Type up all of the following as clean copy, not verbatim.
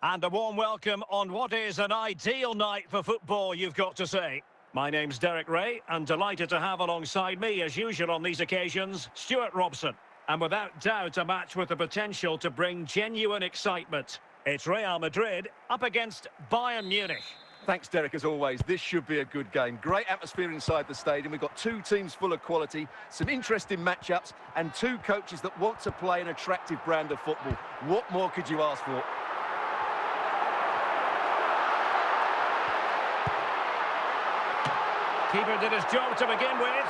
And a warm welcome on what is an ideal night for football, you've got to say. My name's Derek Ray, and delighted to have alongside me, as usual on these occasions, Stuart Robson. And without doubt, a match with the potential to bring genuine excitement. It's Real Madrid up against Bayern Munich. Thanks, Derek, as always. This should be a good game. Great atmosphere inside the stadium. We've got two teams full of quality, some interesting matchups, and two coaches that want to play an attractive brand of football. What more could you ask for? Keeper did his job to begin with.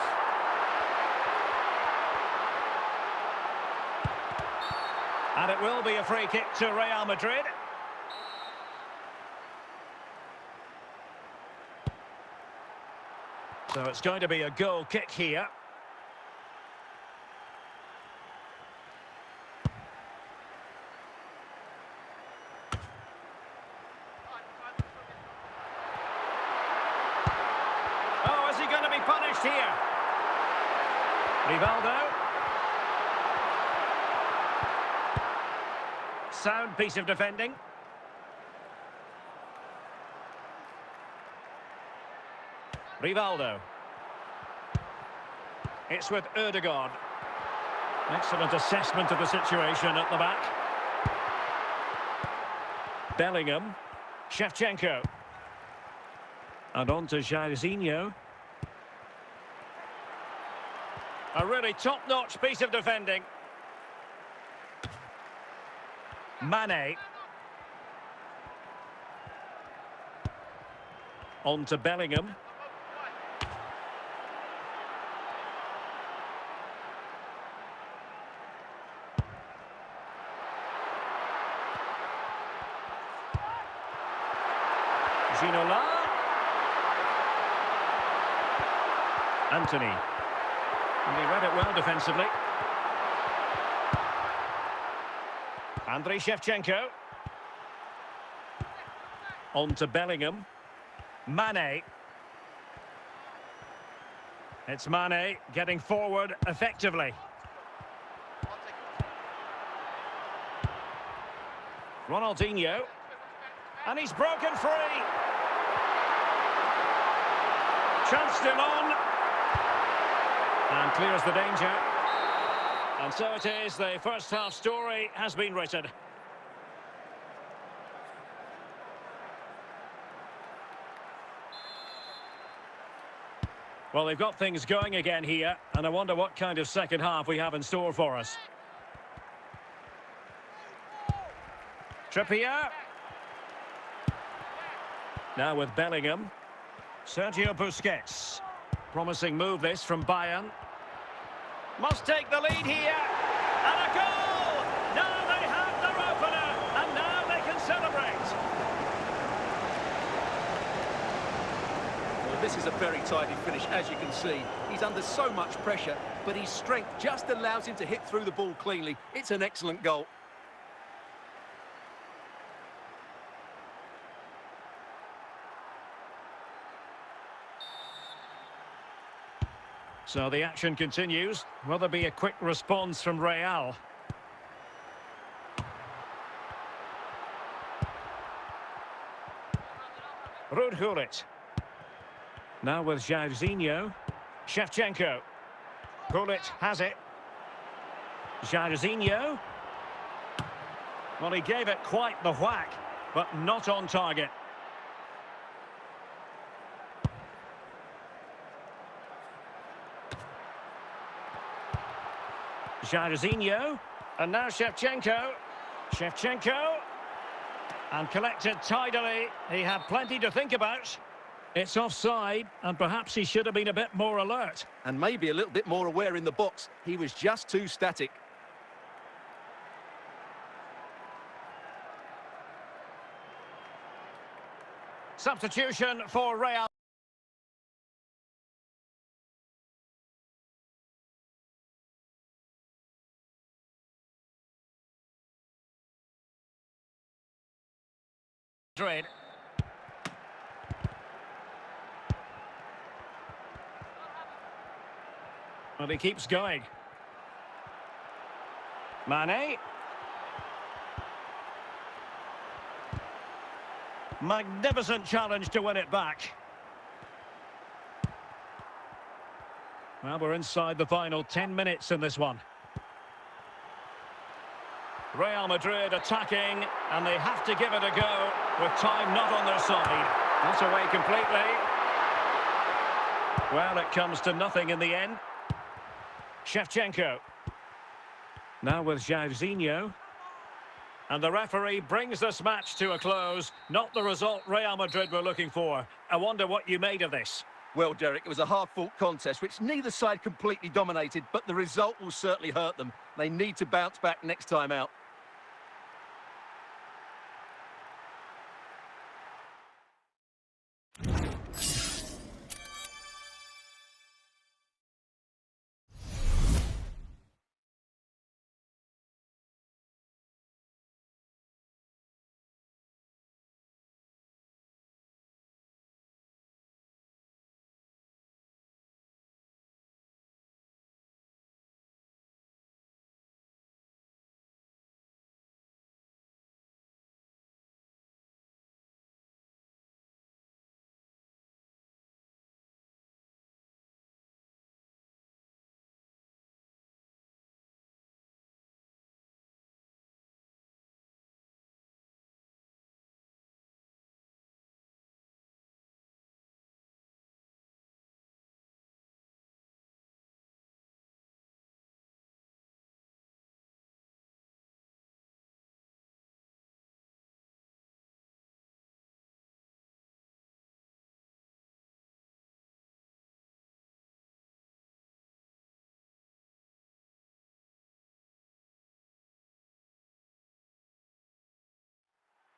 And it will be a free kick to Real Madrid. So it's going to be a goal kick here. Oh, is he going to be punished here? Rivaldo. Sound piece of defending. Rivaldo. It's with Ødegaard. Excellent assessment of the situation at the back. Bellingham. Shevchenko. And on to Jairzinho. A really top-notch piece of defending. Mane. On to Bellingham. Ginola. Anthony. And he read it well defensively. Andriy Shevchenko. On to Bellingham. Mane. It's Mane getting forward effectively. Ronaldinho. And he's broken free. Chance still on. And clears the danger. And so it is, the first half story has been written. Well, they've got things going again here, and I wonder what kind of second half we have in store for us. Trippier. Now with Bellingham. Sergio Busquets. Promising move this from Bayern. Must take the lead here. And a goal! Now they have their opener. And now they can celebrate. Well, this is a very tidy finish, as you can see. He's under so much pressure, but his strength just allows him to hit through the ball cleanly. It's an excellent goal. So the action continues. Will there be a quick response from Real? Rudhulit. Now with Jairzinho. Shevchenko. Gullit has it. Jairzinho. Well, he gave it quite the whack, but not on target. Jairzinho, and now Shevchenko. Shevchenko, and collected tidily. He had plenty to think about. It's offside, and perhaps he should have been a bit more alert. And maybe a little bit more aware in the box. He was just too static. Substitution for Real Madrid. Well, he keeps going. Mane. Magnificent challenge to win it back. Well, we're inside the final 10 minutes in this one. Real Madrid attacking, and they have to give it a go with time not on their side. Not away completely. Well, it comes to nothing in the end. Shevchenko. Now with Jairzinho. And the referee brings this match to a close. Not the result Real Madrid were looking for. I wonder what you made of this. Well, Derek, it was a hard-fought contest, which neither side completely dominated, but the result will certainly hurt them. They need to bounce back next time out.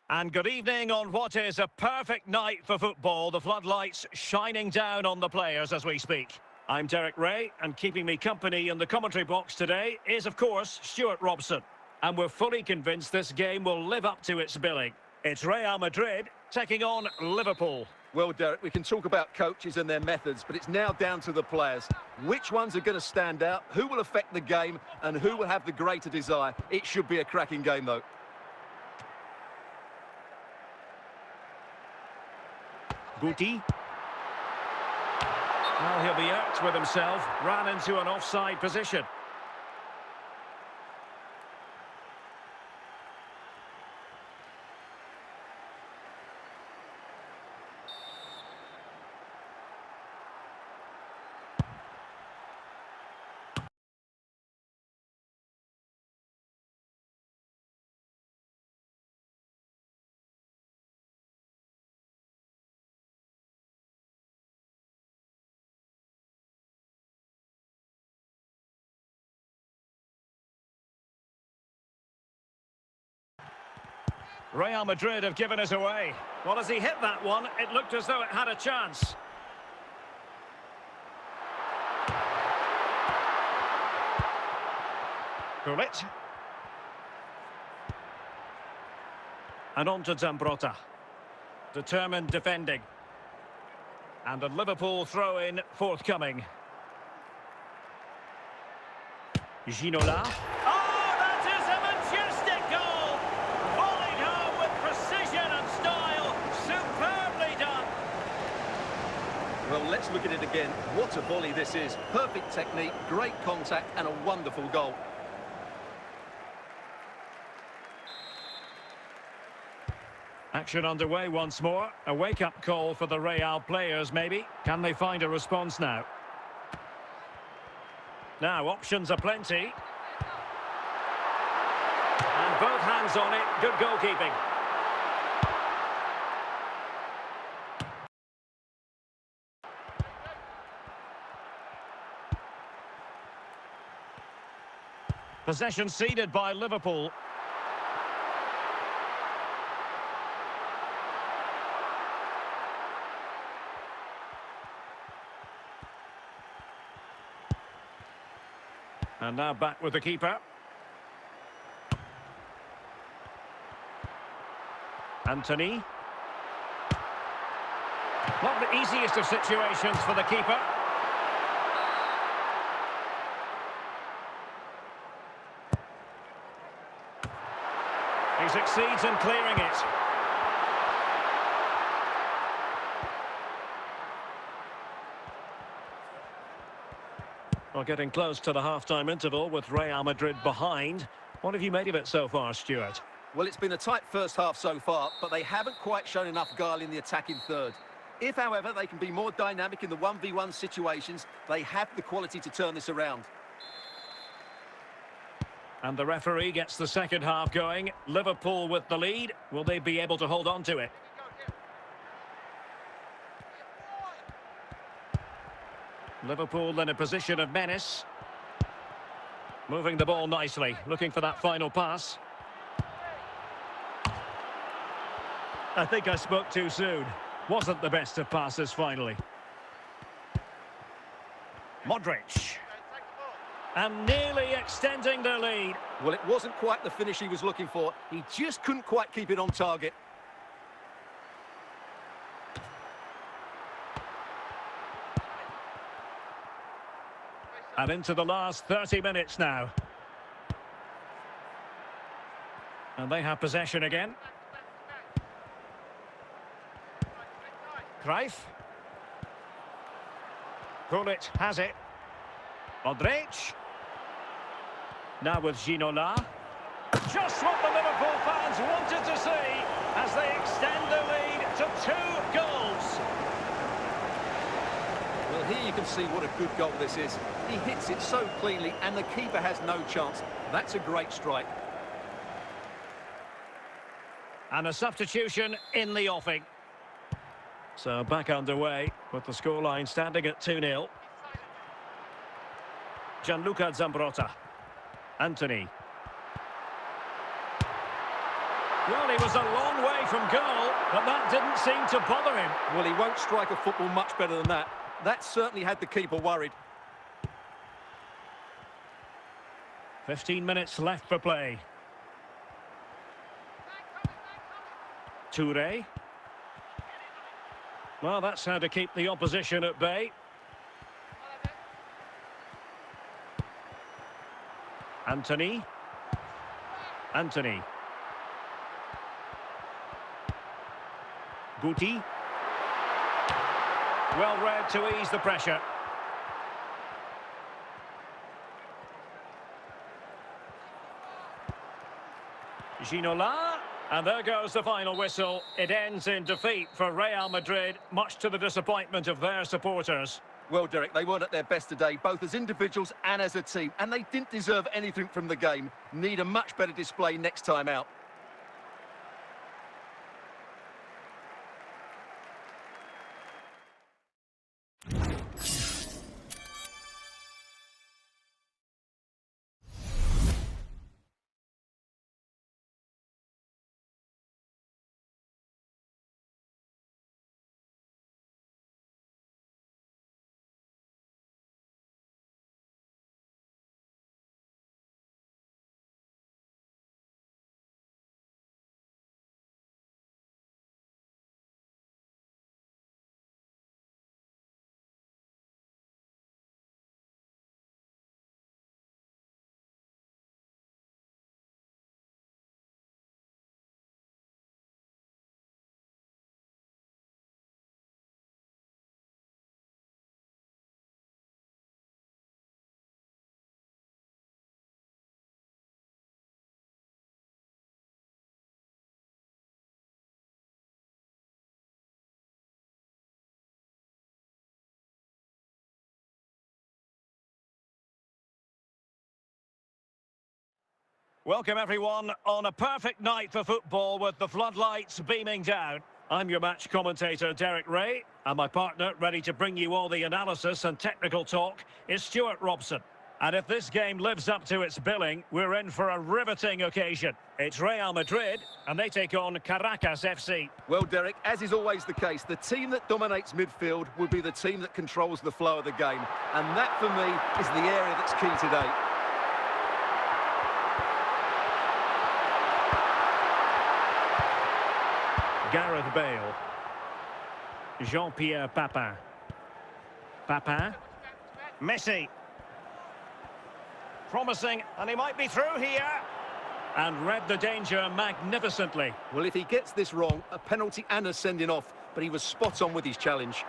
And good evening on what is a perfect night for football. The floodlights shining down on the players as we speak. I'm Derek Ray, and keeping me company in the commentary box today is, of course, Stuart Robson. And we're fully convinced this game will live up to its billing. It's Real Madrid taking on Liverpool. Well, Derek, we can talk about coaches and their methods, but it's now down to the players. Which ones are going to stand out, who will affect the game, and who will have the greater desire? It should be a cracking game, though. Guti. Well, he'll be out with himself. Ran into an offside position. Real Madrid have given us away. Well, as he hit that one, it looked as though it had a chance. Gullit. And on to Zambrotta. Determined defending. And a Liverpool throw-in forthcoming. Ginola. Oh, that is a majestic goal! Volleyed home with precision and style. Superbly done. Well, let's look at it again. What a volley this is. Perfect technique, great contact, and a wonderful goal. Action underway once more. A wake-up call for the Real players, maybe. Can they find a response now? Now, options are plenty. And both hands on it. Good goalkeeping. Possession ceded by Liverpool. And now back with the keeper. Anthony. Not the easiest of situations for the keeper. He succeeds in clearing it. Well, getting close to the half-time interval with Real Madrid behind. What have you made of it so far, Stuart? Well, it's been a tight first half so far, but they haven't quite shown enough guile in the attacking third. If, however, they can be more dynamic in the 1v1 situations, they have the quality to turn this around. And the referee gets the second half going. Liverpool with the lead. Will they be able to hold on to it? Liverpool in a position of menace. Moving the ball nicely, looking for that final pass. I think I spoke too soon. Wasn't the best of passes finally. Modric. And nearly extending their lead. Well, it wasn't quite the finish he was looking for. He just couldn't quite keep it on target. And into the last 30 minutes now. And they have possession again. Cruyff. Gullit has it. Modric. Now with Ginola. Just what the Liverpool fans wanted to see as they extend their lead to 2 goals. Well, here you can see what a good goal this is. He hits it so cleanly and the keeper has no chance. That's a great strike. And a substitution in the offing. So back underway with the scoreline standing at 2-0. Gianluca Zambrotta. Anthony. Well, he was a long way from goal, but that didn't seem to bother him. Well, he won't strike a football much better than that. That certainly had the keeper worried. 15 minutes left for play. Touré. Well, that's how to keep the opposition at bay. Anthony. Anthony. Guti. Well read to ease the pressure. Ginola. And there goes the final whistle. It ends in defeat for Real Madrid, much to the disappointment of their supporters. Well, Derek, they weren't at their best today, both as individuals and as a team, and they didn't deserve anything from the game. Need a much better display next time out. Welcome everyone on a perfect night for football with the floodlights beaming down. I'm your match commentator Derek Ray, and my partner ready to bring you all the analysis and technical talk is Stuart Robson. And if this game lives up to its billing, we're in for a riveting occasion. It's Real Madrid, and they take on Karakas FC. Well, Derek, as is always the case, the team that dominates midfield will be the team that controls the flow of the game. And that, for me, is the area that's key today. Gareth Bale. Jean-Pierre Papin. Papin. Messi. Promising, and he might be through here. And read the danger magnificently. Well, if he gets this wrong, a penalty and a sending off, but he was spot on with his challenge.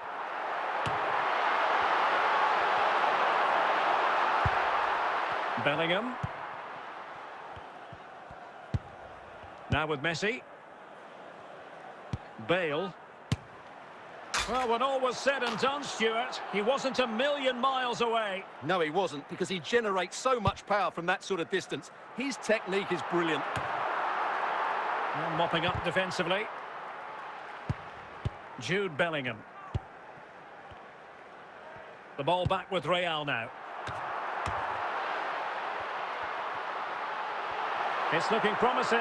Bellingham. Now with Messi. Bale. Well, when all was said and done, Stuart, he wasn't a million miles away. No, he wasn't, because he generates so much power from that sort of distance. His technique is brilliant. Well, mopping up defensively. Jude Bellingham. The ball back with Real now. It's looking promising.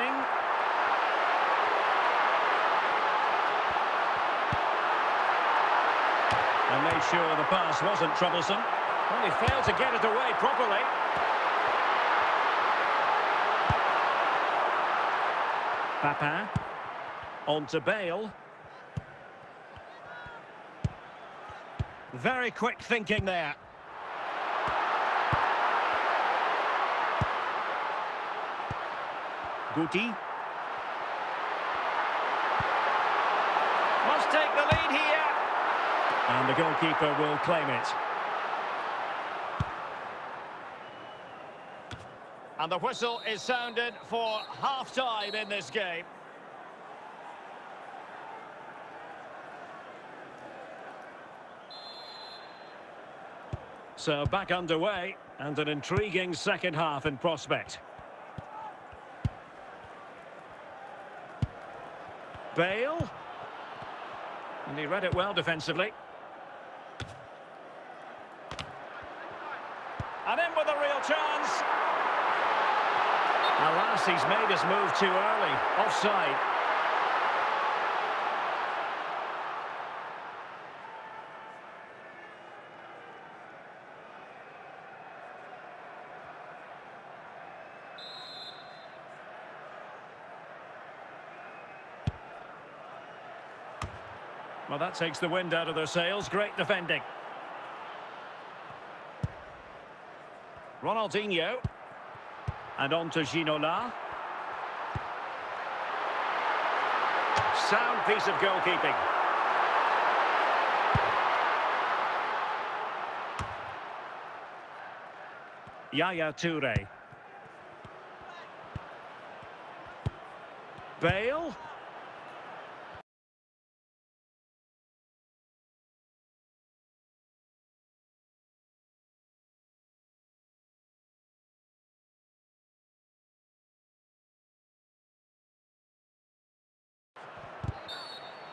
And made sure the pass wasn't troublesome. Well, he failed to get it away properly. Papin. On to Bale. Very quick thinking there. Guti. Must take the lead here. And the goalkeeper will claim it. And the whistle is sounded for half-time in this game. So back underway, and an intriguing second half in prospect. Bale. And he read it well defensively. And in with a real chance. Alas, he's made his move too early. Offside. Well, that takes the wind out of their sails. Great defending. Ronaldinho. And on to Ginola. Sound piece of goalkeeping. Yaya Toure. Bale.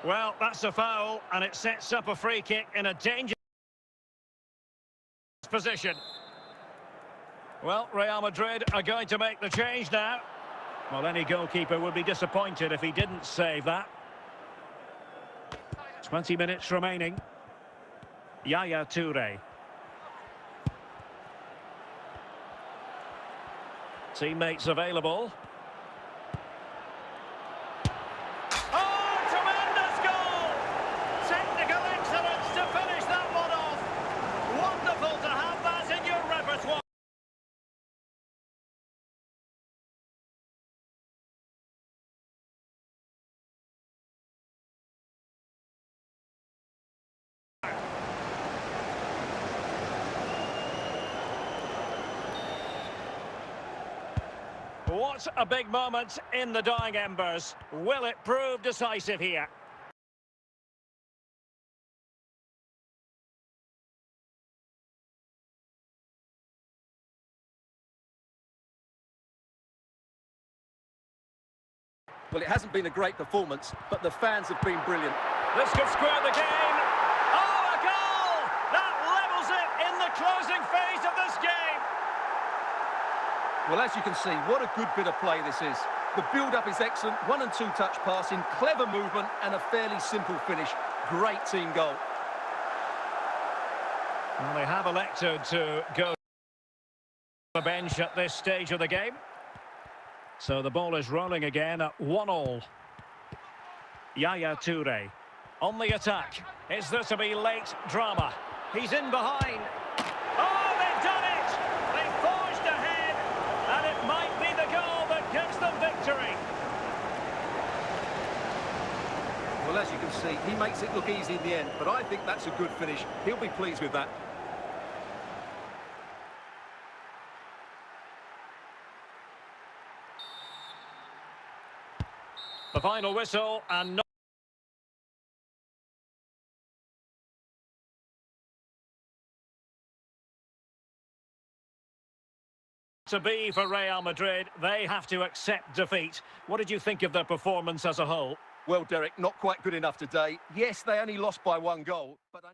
Well, that's a foul, and it sets up a free kick in a dangerous position. Well, Real Madrid are going to make the change now. Well, any goalkeeper would be disappointed if he didn't save that. 20 minutes remaining. Yaya Toure. Teammates available. What a big moment in the dying embers. Will it prove decisive here? Well, it hasn't been a great performance, but the fans have been brilliant. This could square the game. Oh, a goal! That levels it in the closing phase of this game. Well, as you can see, what a good bit of play this is. The build-up is excellent, 1- and 2-touch passing, clever movement, and a fairly simple finish. Great team goal. Well, they have elected to go to the bench at this stage of the game. So the ball is rolling again at 1-1. Yaya Toure on the attack. Is there to be late drama? He's in behind. Oh, they've done it! They've forged ahead, and it might be the goal that gives them victory. Well, as you can see, he makes it look easy in the end, but I think that's a good finish. He'll be pleased with that. final whistle and not to be for Real Madrid. They have to accept defeat. What did you think of their performance as a whole? Well, Derek, not quite good enough today. Yes, they only lost by 1 goal, but...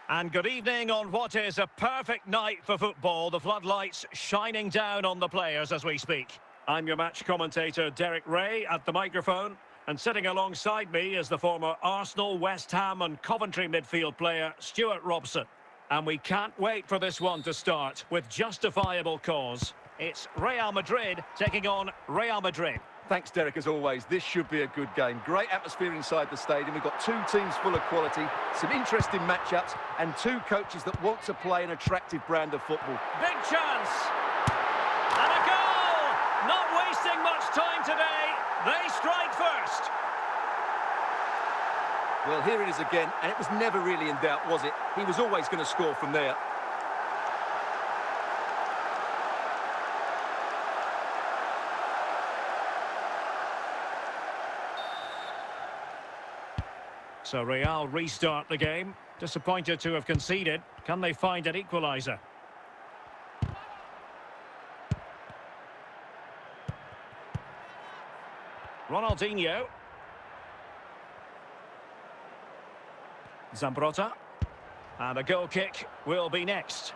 And good evening on what is a perfect night for football. The floodlights shining down on the players as we speak. I'm your match commentator, Derek Ray, at the microphone. And sitting alongside me is the former Arsenal, West Ham and Coventry midfield player, Stuart Robson. And we can't wait for this one to start with justifiable cause. It's Real Madrid taking on Real Madrid. Thanks, Derek, as always. This should be a good game. Great atmosphere inside the stadium. We've got two teams full of quality, some interesting matchups, and two coaches that want to play an attractive brand of football. Big chance! And a goal! Not wasting much time today. They strike first. Well, here it is again, and it was never really in doubt, was it? He was always going to score from there. So Real restart the game. Disappointed to have conceded. Can they find an equaliser? Ronaldinho. Zambrotta. And a goal kick will be next.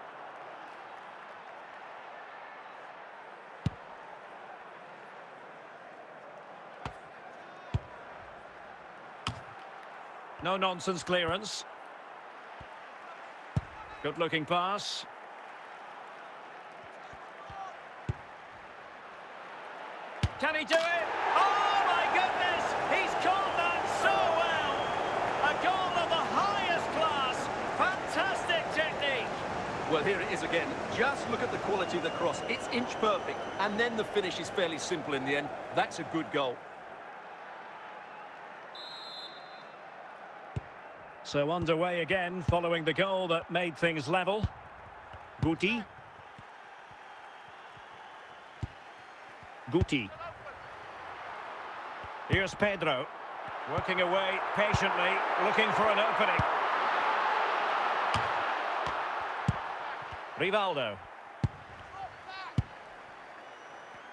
No-nonsense clearance. Good-looking pass. Can he do it? Oh, my goodness! He's caught that so well! A goal of the highest class. Fantastic technique. Well, here it is again. Just look at the quality of the cross. It's inch perfect, and then the finish is fairly simple in the end. That's a good goal. So underway again, following the goal that made things level. Guti. Here's Pedro. Working away patiently, looking for an opening. Rivaldo.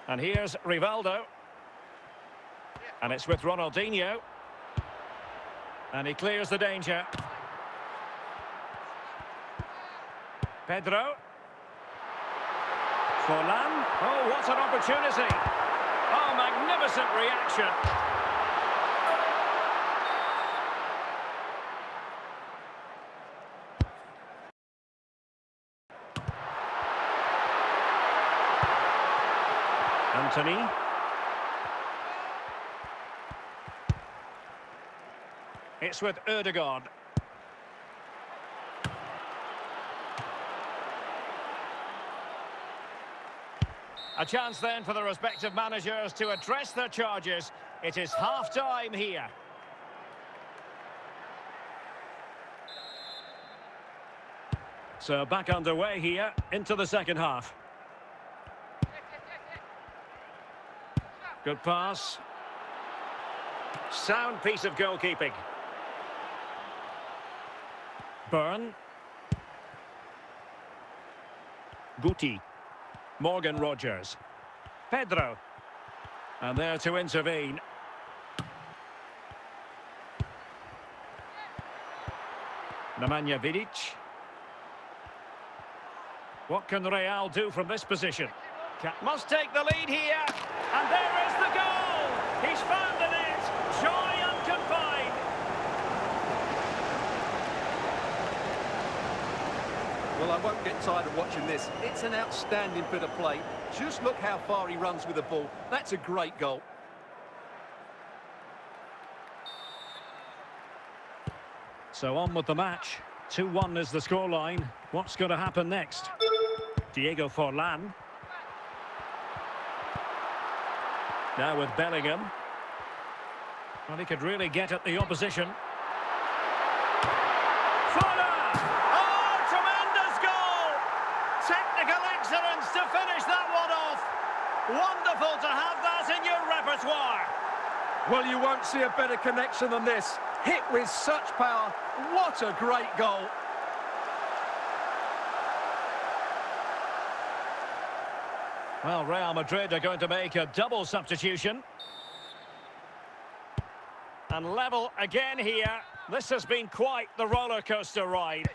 And here's Rivaldo. And it's with Ronaldinho. And he clears the danger. Pedro. Forlan. Oh, what an opportunity. Oh, magnificent reaction. Anthony. It's with Ødegaard. A chance then for the respective managers to address their charges. It is half-time here. So back underway here into the second half. Good pass. Sound piece of goalkeeping. Byrne. Guti. Morgan Rogers. Pedro. And there to intervene. Nemanja Vidic. What can Real do from this position? Must take the lead here. And there is the goal! He's found the net. Joy unconfined. Well, I won't get tired of watching this. It's an outstanding bit of play. Just look how far he runs with the ball. That's a great goal. So on with the match. 2-1 is the scoreline. What's going to happen next? Diego Forlan. Now with Bellingham. Well, he could really get at the opposition. Fuller! Oh, tremendous goal! Technical excellence to finish that one off. Wonderful to have that in your repertoire. Well, you won't see a better connection than this. Hit with such power. What a great goal. Well, Real Madrid are going to make a double substitution. And level again here. This has been quite the roller coaster ride.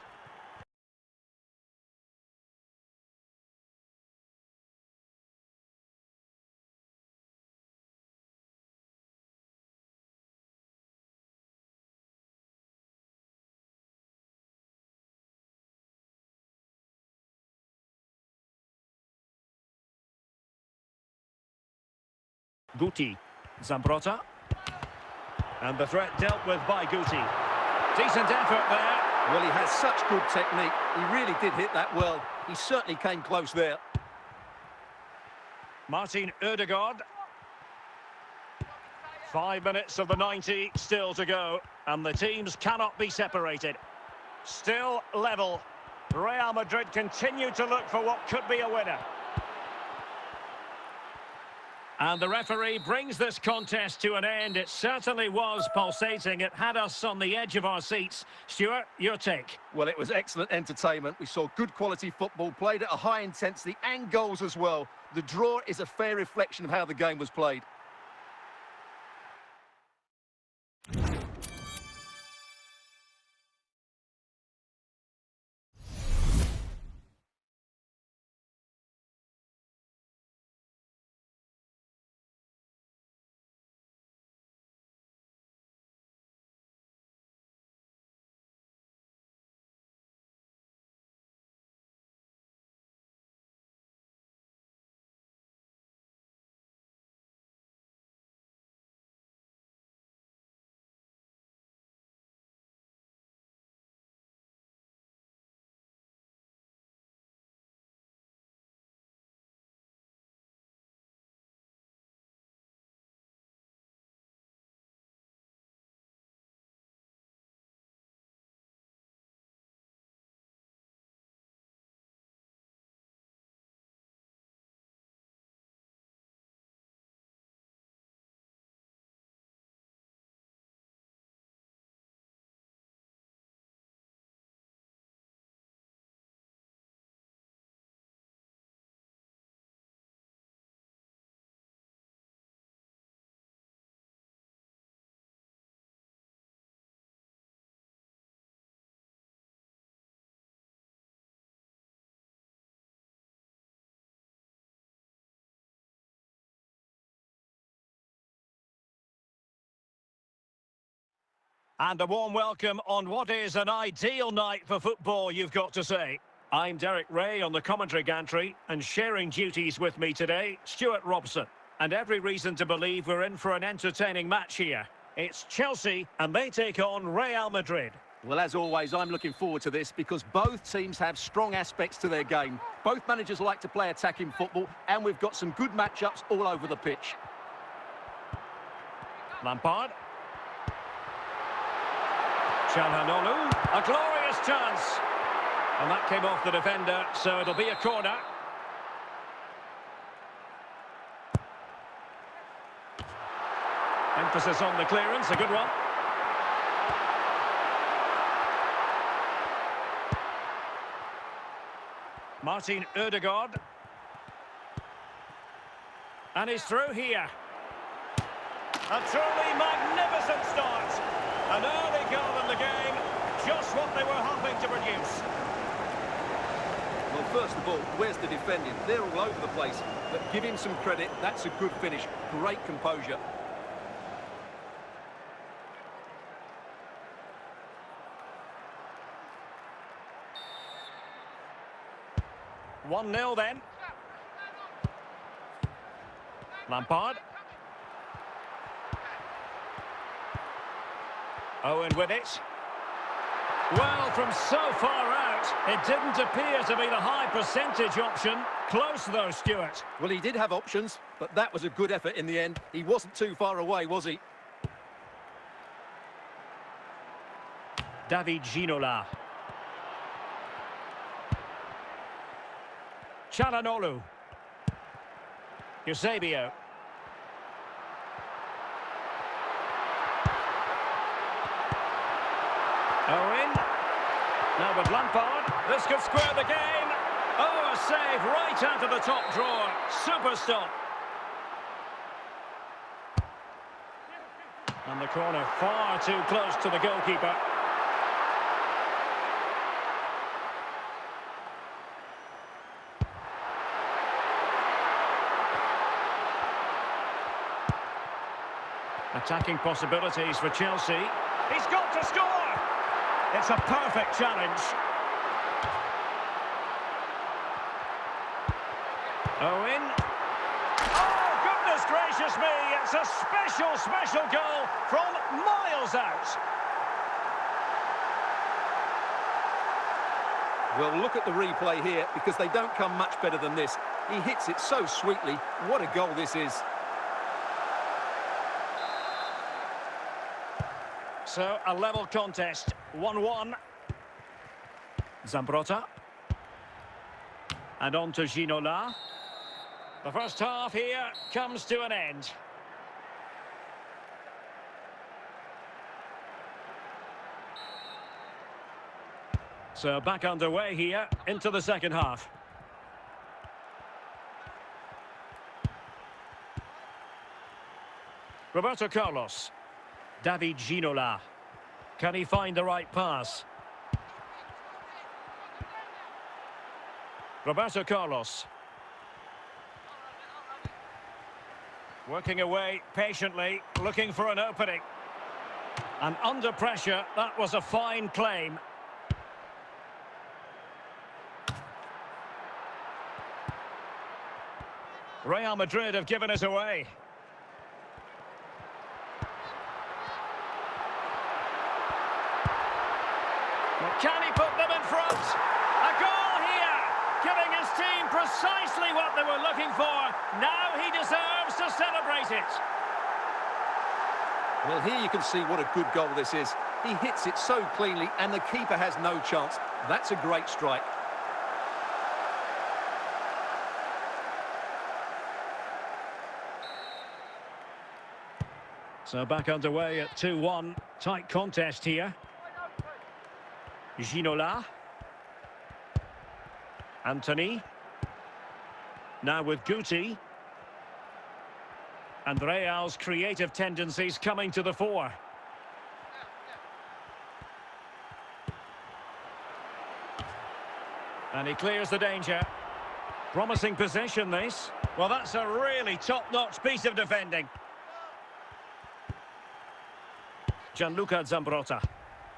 Guti. Zambrotta. And the threat dealt with by Guti. Decent effort there. Well, he has such good technique. He really did hit that well. He certainly came close there. Martin Ødegaard. 5 minutes of the 90 still to go. And the teams cannot be separated. Still level. Real Madrid continue to look for what could be a winner. And the referee brings this contest to an end. It certainly was pulsating. It had us on the edge of our seats. Stuart, your take? Well, it was excellent entertainment. We saw good quality football, played at a high intensity and goals as well. The draw is a fair reflection of how the game was played. And a warm welcome on what is an ideal night for football, you've got to say. I'm Derek Ray on the commentary gantry, and sharing duties with me today, Stuart Robson. And every reason to believe we're in for an entertaining match here. It's Chelsea, and they take on Real Madrid. Well, as always, I'm looking forward to this because both teams have strong aspects to their game. Both managers like to play attacking football, and we've got some good matchups all over the pitch. Lampard. Çalhanoğlu, a glorious chance. And that came off the defender, so it'll be a corner. Emphasis on the clearance, a good one. Martin Ødegaard. And he's through here. A truly magnificent start. An early goal in the game. Just what they were hoping to produce. Well, first of all, where's the defending? They're all over the place. But give him some credit. That's a good finish. Great composure. 1-0 then. Lampard. Owen with it. Well, from so far out, it didn't appear to be the high percentage option. Close though, Stuart. Well, he did have options, but that was a good effort in the end. He wasn't too far away, was he? David Ginola. Çalhanoğlu. Eusebio. Owen. Now with Lampard. This could square the game. Oh, a save right out of the top drawer. Super stop. And the corner far too close to the goalkeeper. Attacking possibilities for Chelsea. He's got to score! It's a perfect challenge. Owen. Oh, goodness gracious me! It's a special goal from miles out. Well, look at the replay here, because they don't come much better than this. He hits it so sweetly. What a goal this is. So, a level contest, 1-1. Zambrotta. And on to Ginola. The first half here comes to an end. So, back underway here into the second half. Roberto Carlos. David Ginola. Can he find the right pass? Roberto Carlos. Working away patiently, looking for an opening. And under pressure, that was a fine claim. Real Madrid have given it away. Well, can he put them in front? A goal here, giving his team precisely what they were looking for. Now he deserves to celebrate it. Well, here you can see what a good goal this is. He hits it so cleanly, and the keeper has no chance. That's a great strike. So back underway at 2-1. Tight contest here. Ginola. Anthony. Now with Guti. And Real's creative tendencies coming to the fore. And he clears the danger. Promising possession, this. Well, that's a really top-notch piece of defending. Gianluca Zambrotta.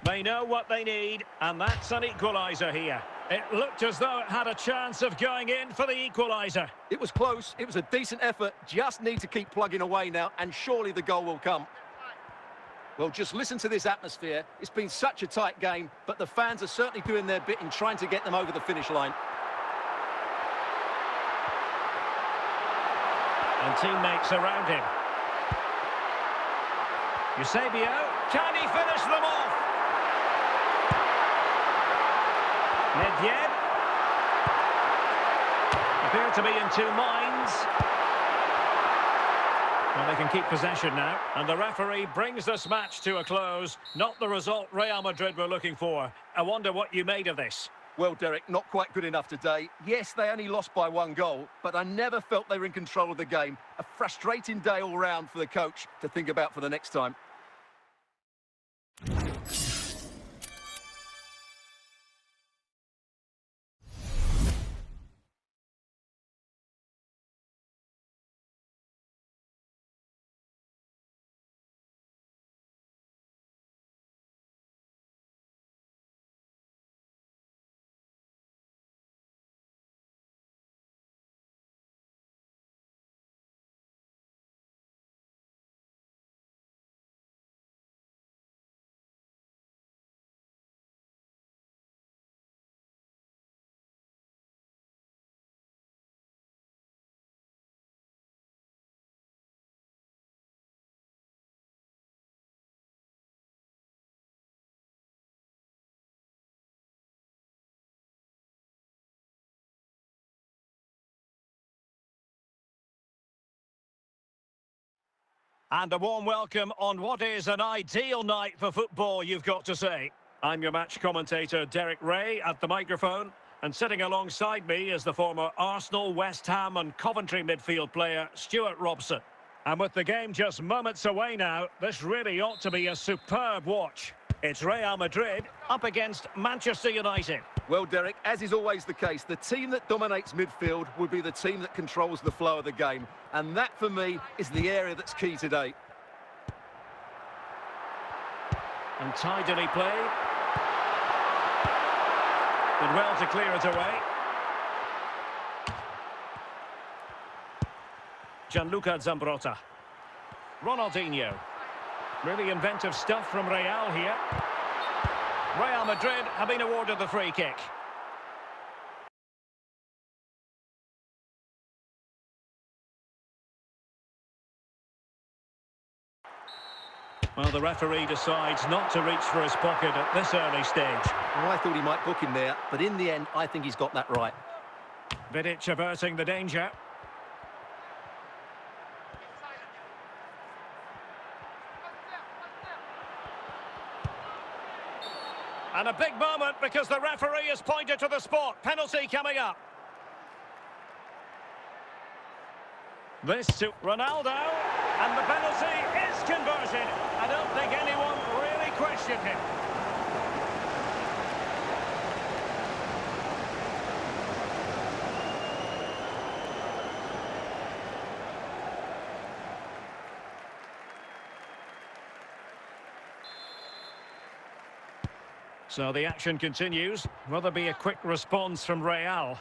They know what they need, and that's an equaliser here. It looked as though it had a chance of going in for the equaliser. It was close, it was a decent effort, just need to keep plugging away now, and surely the goal will come. Well, just listen to this atmosphere. It's been such a tight game, but the fans are certainly doing their bit in trying to get them over the finish line. And teammates around him. Eusebio, can he finish them off? Nedved appear to be in two minds. Well, they can keep possession now, and the referee brings this match to a close. Not the result Real Madrid were looking for. I wonder what you made of this. Well, Derek, not quite good enough today. Yes, they only lost by 1 goal, but I never felt they were in control of the game. A frustrating day all round for the coach to think about for the next time. And a warm welcome on what is an ideal night for football, you've got to say. I'm your match commentator, Derek Ray, at the microphone. And sitting alongside me is the former Arsenal, West Ham and Coventry midfield player, Stuart Robson. And with the game just moments away now, this really ought to be a superb watch. It's Real Madrid up against Manchester United. Well, Derek, as is always the case, the team that dominates midfield would be the team that controls the flow of the game. And that, for me, is the area that's key today. And tidily played. Did well to clear it away. Gianluca Zambrotta. Ronaldinho. Really inventive stuff from Real here. Real Madrid have been awarded the free kick. Well, the referee decides not to reach for his pocket at this early stage. Well, I thought he might book him there, but in the end, I think he's got that right. Vidic averting the danger. And a big moment because the referee has pointed to the spot. Penalty coming up. This to Ronaldo. And the penalty is converted. I don't think anyone really questioned him. So the action continues. Will there be a quick response from Real?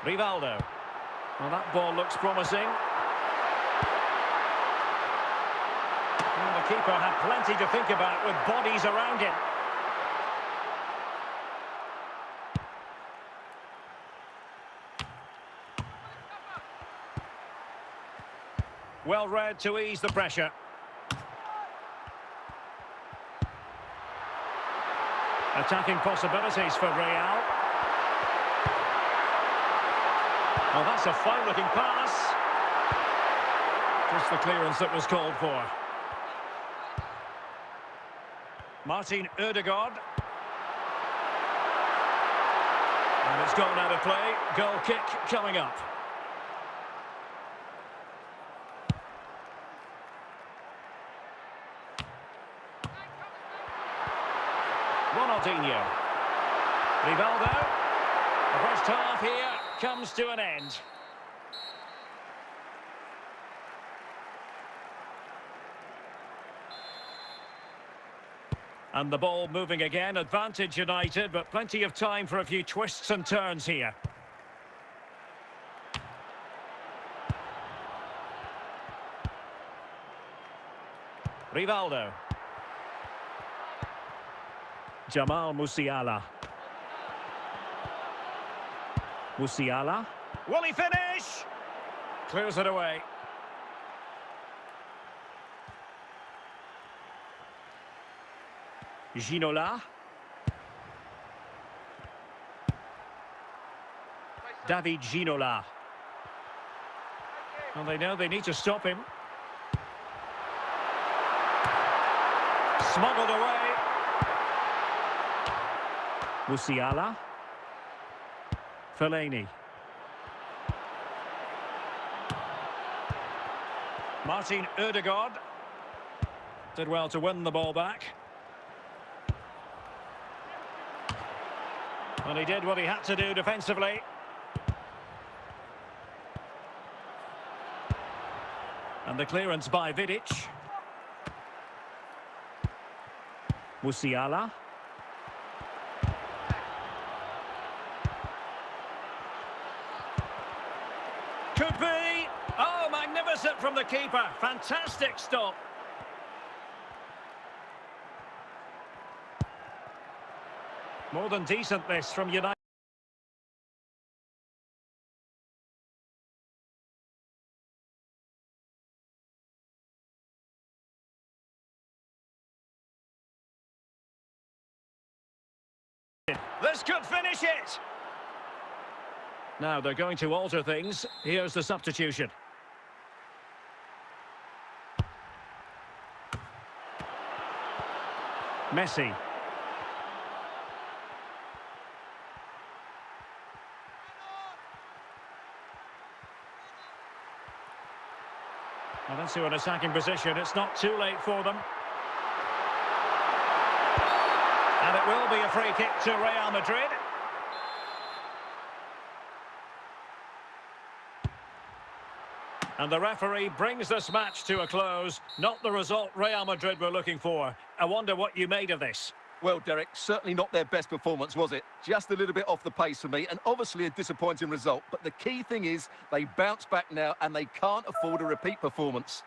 Rivaldo. Well, that ball looks promising. And the keeper had plenty to think about with bodies around him. Well read to ease the pressure. Attacking possibilities for Real. Well, that's a fine-looking pass. Just the clearance that was called for. Martin Ødegaard. And it's gone out of play. Goal kick coming up. Ronaldinho. Rivaldo. The first half here comes to an end. And the ball moving again. Advantage United, but plenty of time for a few twists and turns here. Rivaldo. Jamal Musiala. Musiala. Will he finish? Clears it away. Ginola. David Ginola. Well, they know they need to stop him. Smuggled away. Musiala. Fellaini. Martin Ødegaard. Did well to win the ball back. And he did what he had to do defensively. And the clearance by Vidic. Musiala. Could be. Oh, magnificent from the keeper. Fantastic stop. More than decent this from United. This could finish it. Now they're going to alter things. Here's the substitution. Messi. Well, into an attacking position. It's not too late for them. And it will be a free kick to Real Madrid. And the referee brings this match to a close. Not the result Real Madrid were looking for. I wonder what you made of this. Well, Derek, certainly not their best performance, was it? Just a little bit off the pace for me, and obviously a disappointing result. But the key thing is they bounce back now, and they can't afford a repeat performance.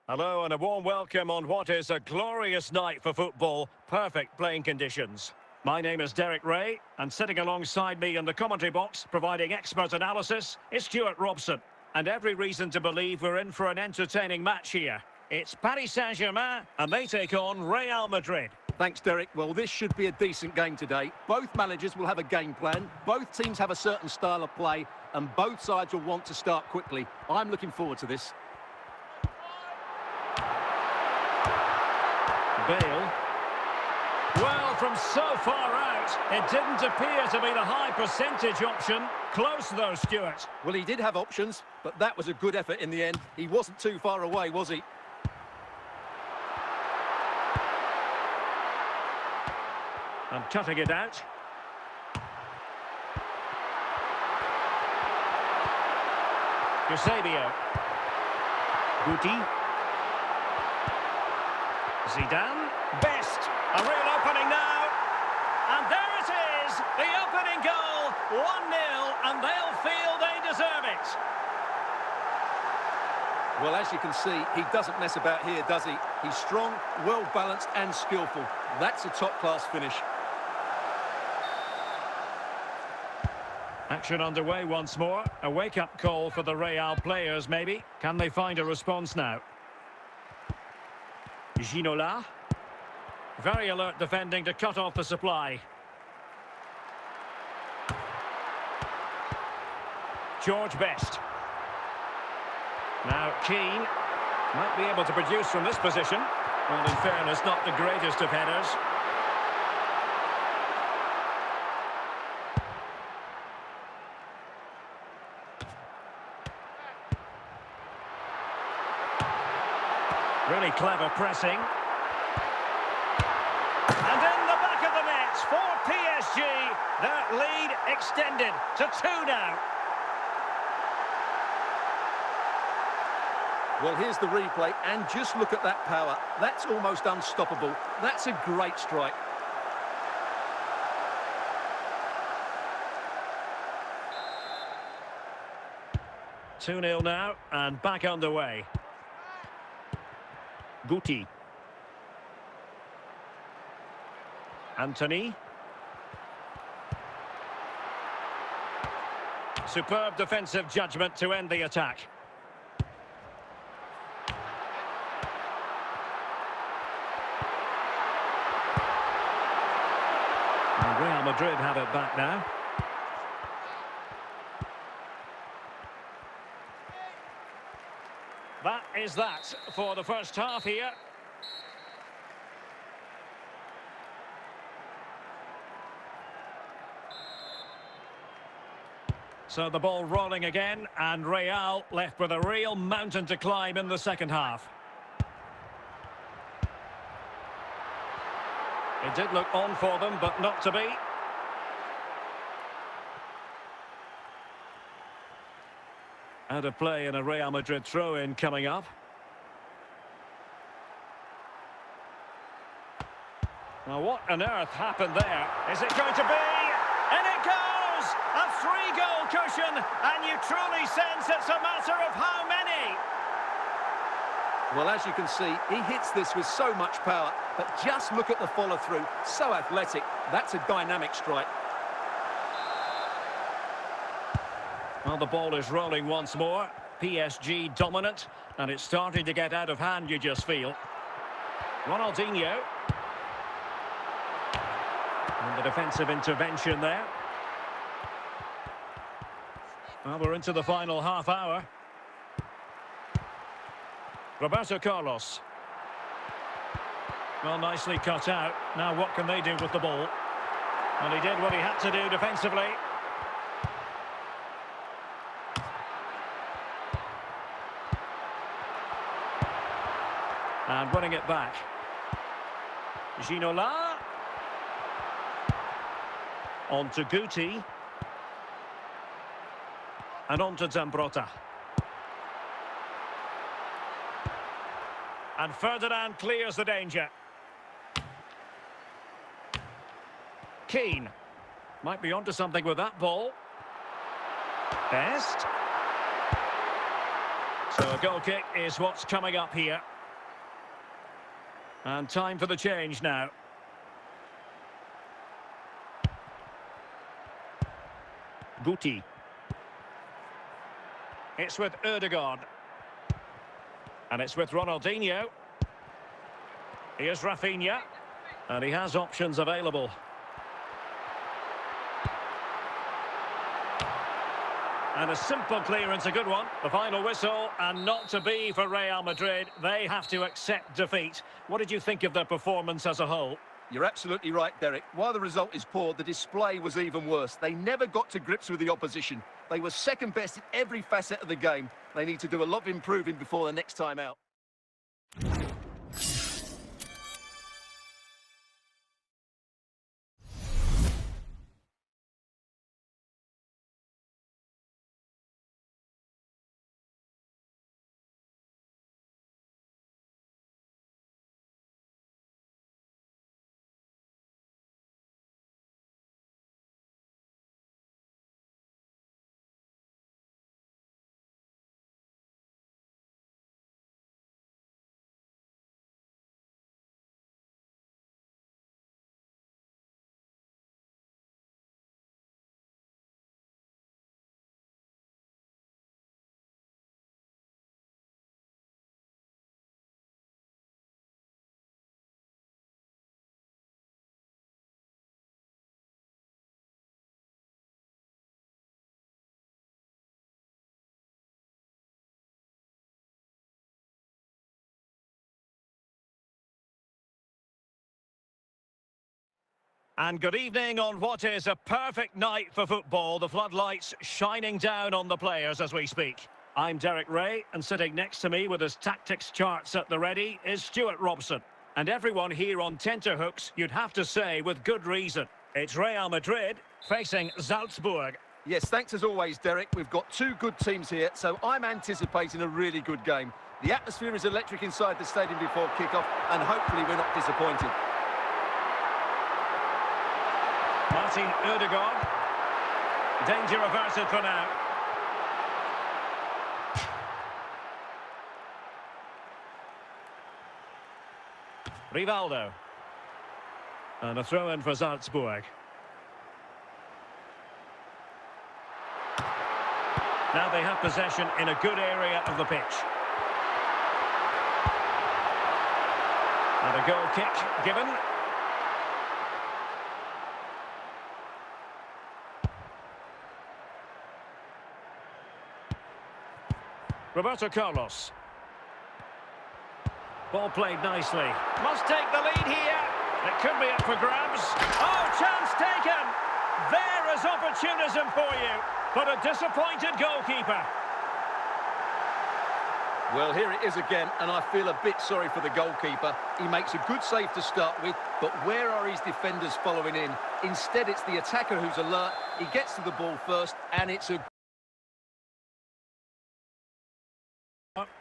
Hello and a warm welcome on what is a glorious night for football. Perfect playing conditions. My name is Derek Ray, and sitting alongside me in the commentary box, providing expert analysis, is Stuart Robson. And every reason to believe we're in for an entertaining match here. It's Paris Saint-Germain, and they take on Real Madrid. Thanks, Derek. Well, this should be a decent game today. Both managers will have a game plan. Both teams have a certain style of play, and both sides will want to start quickly. I'm looking forward to this. Bale. Well, from so far out, it didn't appear to be the high percentage option. Close though, Stuart. Well, he did have options, but that was a good effort in the end. He wasn't too far away, was he? And cutting it out. Eusebio. Guti. Zidane. Best. A real opening now. And there it is. The opening goal. 1-0. And they'll feel they deserve it. Well, as you can see, he doesn't mess about here, does he? He's strong, well-balanced and skillful. That's a top-class finish. Action underway once more. A wake-up call for the Real players, maybe. Can they find a response now? Ginola. Very alert defending to cut off the supply. George Best. Now Keane might be able to produce from this position. Well, in fairness, not the greatest of headers. Really clever pressing. And in the back of the net for PSG. That lead extended to 2 now. Well, here's the replay, and just look at that power. That's almost unstoppable. That's a great strike. Two 2-0 now, and back underway. Guti. Anthony. Superb defensive judgment to end the attack. And Real Madrid have it back now. That is that for the first half here. So the ball rolling again, and Real left with a real mountain to climb in the second half. It did look on for them, but not to be. Out of play and a Real Madrid throw-in coming up. Now, what on earth happened there? Is it going to be? And it goes! A 3-goal cushion, and you truly sense it's a matter of how many. Well, as you can see, he hits this with so much power, but just look at the follow-through. So athletic. That's a dynamic strike. Well, the ball is rolling once more. PSG dominant, and it's starting to get out of hand, you just feel. Ronaldinho. And the defensive intervention there. Well, we're into the final half hour. Roberto Carlos. Well, nicely cut out. Now what can they do with the ball? And he did what he had to do defensively. And winning it back. Ginola. On to Guti. And on to Zambrotta. And Ferdinand clears the danger. Keane. Might be onto something with that ball. Best. So a goal kick is what's coming up here. And time for the change now. Guti. It's with Ødegaard. And it's with Ronaldinho. Here's Rafinha. And he has options available. And a simple clearance, a good one. The final whistle, and not to be for Real Madrid. They have to accept defeat. What did you think of their performance as a whole? You're absolutely right, Derek. While the result is poor, the display was even worse. They never got to grips with the opposition. They were second best in every facet of the game. They need to do a lot of improving before the next time out. And good evening on what is a perfect night for football. The floodlights shining down on the players as we speak. I'm Derek Ray, and sitting next to me with his tactics charts at the ready is Stuart Robson. And everyone here on tenterhooks, you'd have to say with good reason. It's Real Madrid facing Zaltzburg. Yes, thanks as always, Derek. We've got two good teams here, so I'm anticipating a really good game. The atmosphere is electric inside the stadium before kick-off, and hopefully we're not disappointed. Martin Ødegaard. Danger averted for now. Rivaldo. And a throw-in for Zaltzburg. Now they have possession in a good area of the pitch. And a goal kick given. Roberto Carlos. Ball played nicely. Must take the lead here. It could be up for grabs. Oh, chance taken. There is opportunism for you, but a disappointed goalkeeper. Well, here it is again, and I feel a bit sorry for the goalkeeper. He makes a good save to start with, but where are his defenders following in? Instead, it's the attacker who's alert. He gets to the ball first, and it's a...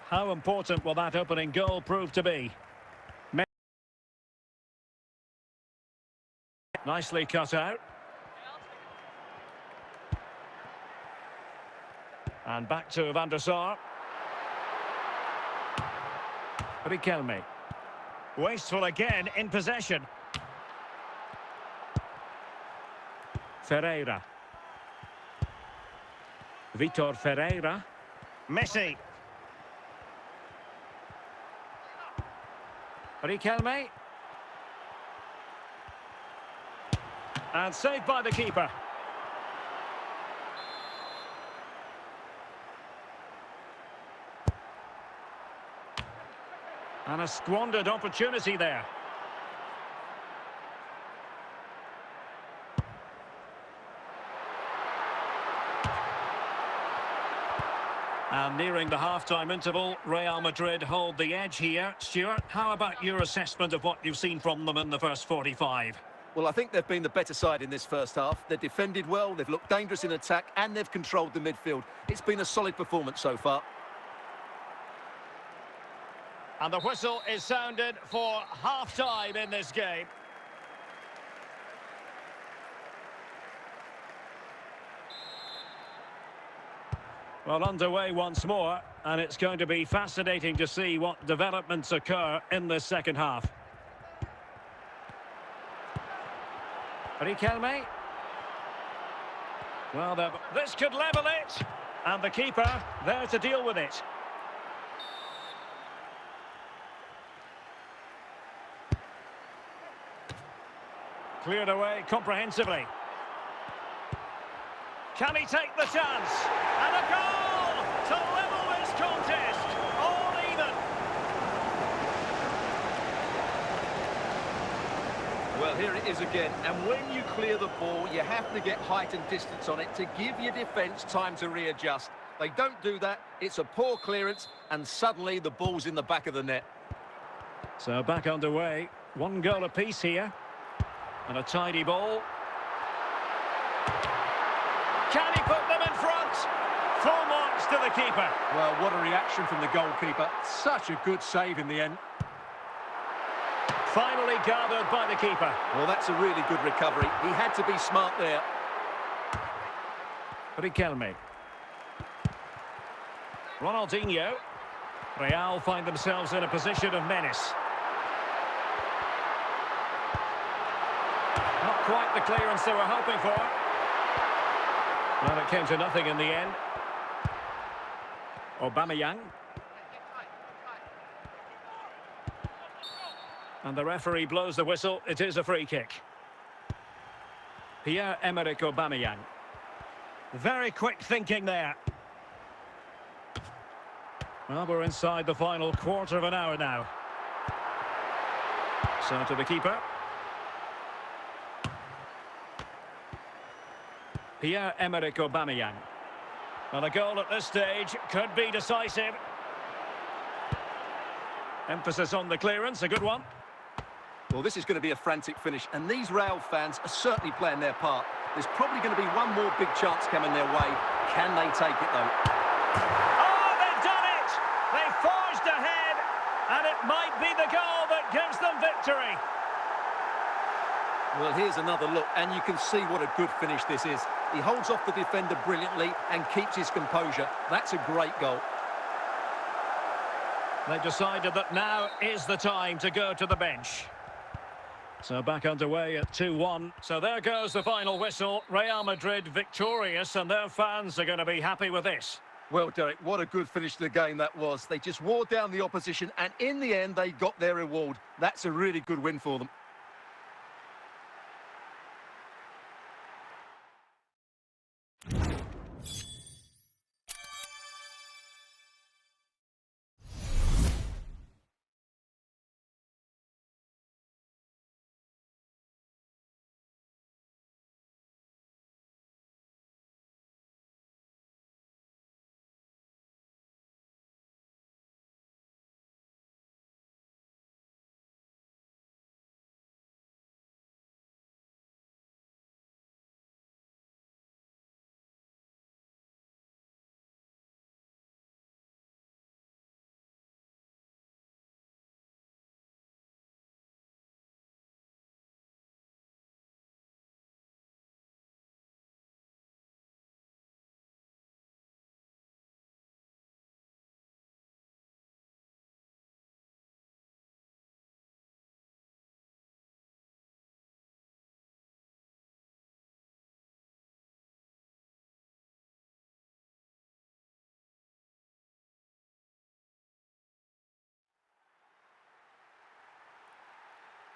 How important will that opening goal prove to be? Nicely cut out. And back to Van der Sar. Riquelme. Wasteful again in possession. Ferreira. Vitor Ferreira. Messi. Riquelme. And saved by the keeper. And a squandered opportunity there. And nearing the half-time interval, Real Madrid hold the edge here. Stuart, how about your assessment of what you've seen from them in the first 45? Well, I think they've been the better side in this first half. They've defended well, they've looked dangerous in attack, and they've controlled the midfield. It's been a solid performance so far. And the whistle is sounded for half-time in this game. Well, underway once more, and it's going to be fascinating to see what developments occur in this second half. Riquelme. Well, this could level it. And the keeper there to deal with it. Cleared away comprehensively. Can he take the chance? And a goal to level this contest. All even. Well, here it is again. And when you clear the ball, you have to get height and distance on it to give your defence time to readjust. They don't do that. It's a poor clearance, and suddenly the ball's in the back of the net. So back underway. 1 goal apiece here. And a tidy ball. Can he put them in front? Full marks to the keeper. Well, what a reaction from the goalkeeper. Such a good save in the end. Finally gathered by the keeper. Well, that's a really good recovery. He had to be smart there. Riquelme. Ronaldinho. Real find themselves in a position of menace. Not quite the clearance they were hoping for. Well, it came to nothing in the end. Aubameyang. And the referee blows the whistle. It is a free kick. Pierre-Emerick Aubameyang. Very quick thinking there. Well, we're inside the final quarter of an hour now. So to the keeper. Pierre-Emerick Aubameyang. Well, a goal at this stage could be decisive. Emphasis on the clearance, a good one. Well, this is going to be a frantic finish, and these Real fans are certainly playing their part. There's probably going to be one more big chance coming their way. Can they take it, though? Oh, they've done it! They forged ahead, and it might be the goal that gives them victory. Well, here's another look, and you can see what a good finish this is. He holds off the defender brilliantly and keeps his composure. That's a great goal. They've decided that now is the time to go to the bench. So back underway at 2-1. So there goes the final whistle. Real Madrid victorious, and their fans are going to be happy with this. Well, Derek, what a good finish to the game that was. They just wore down the opposition, and in the end, they got their reward. That's a really good win for them.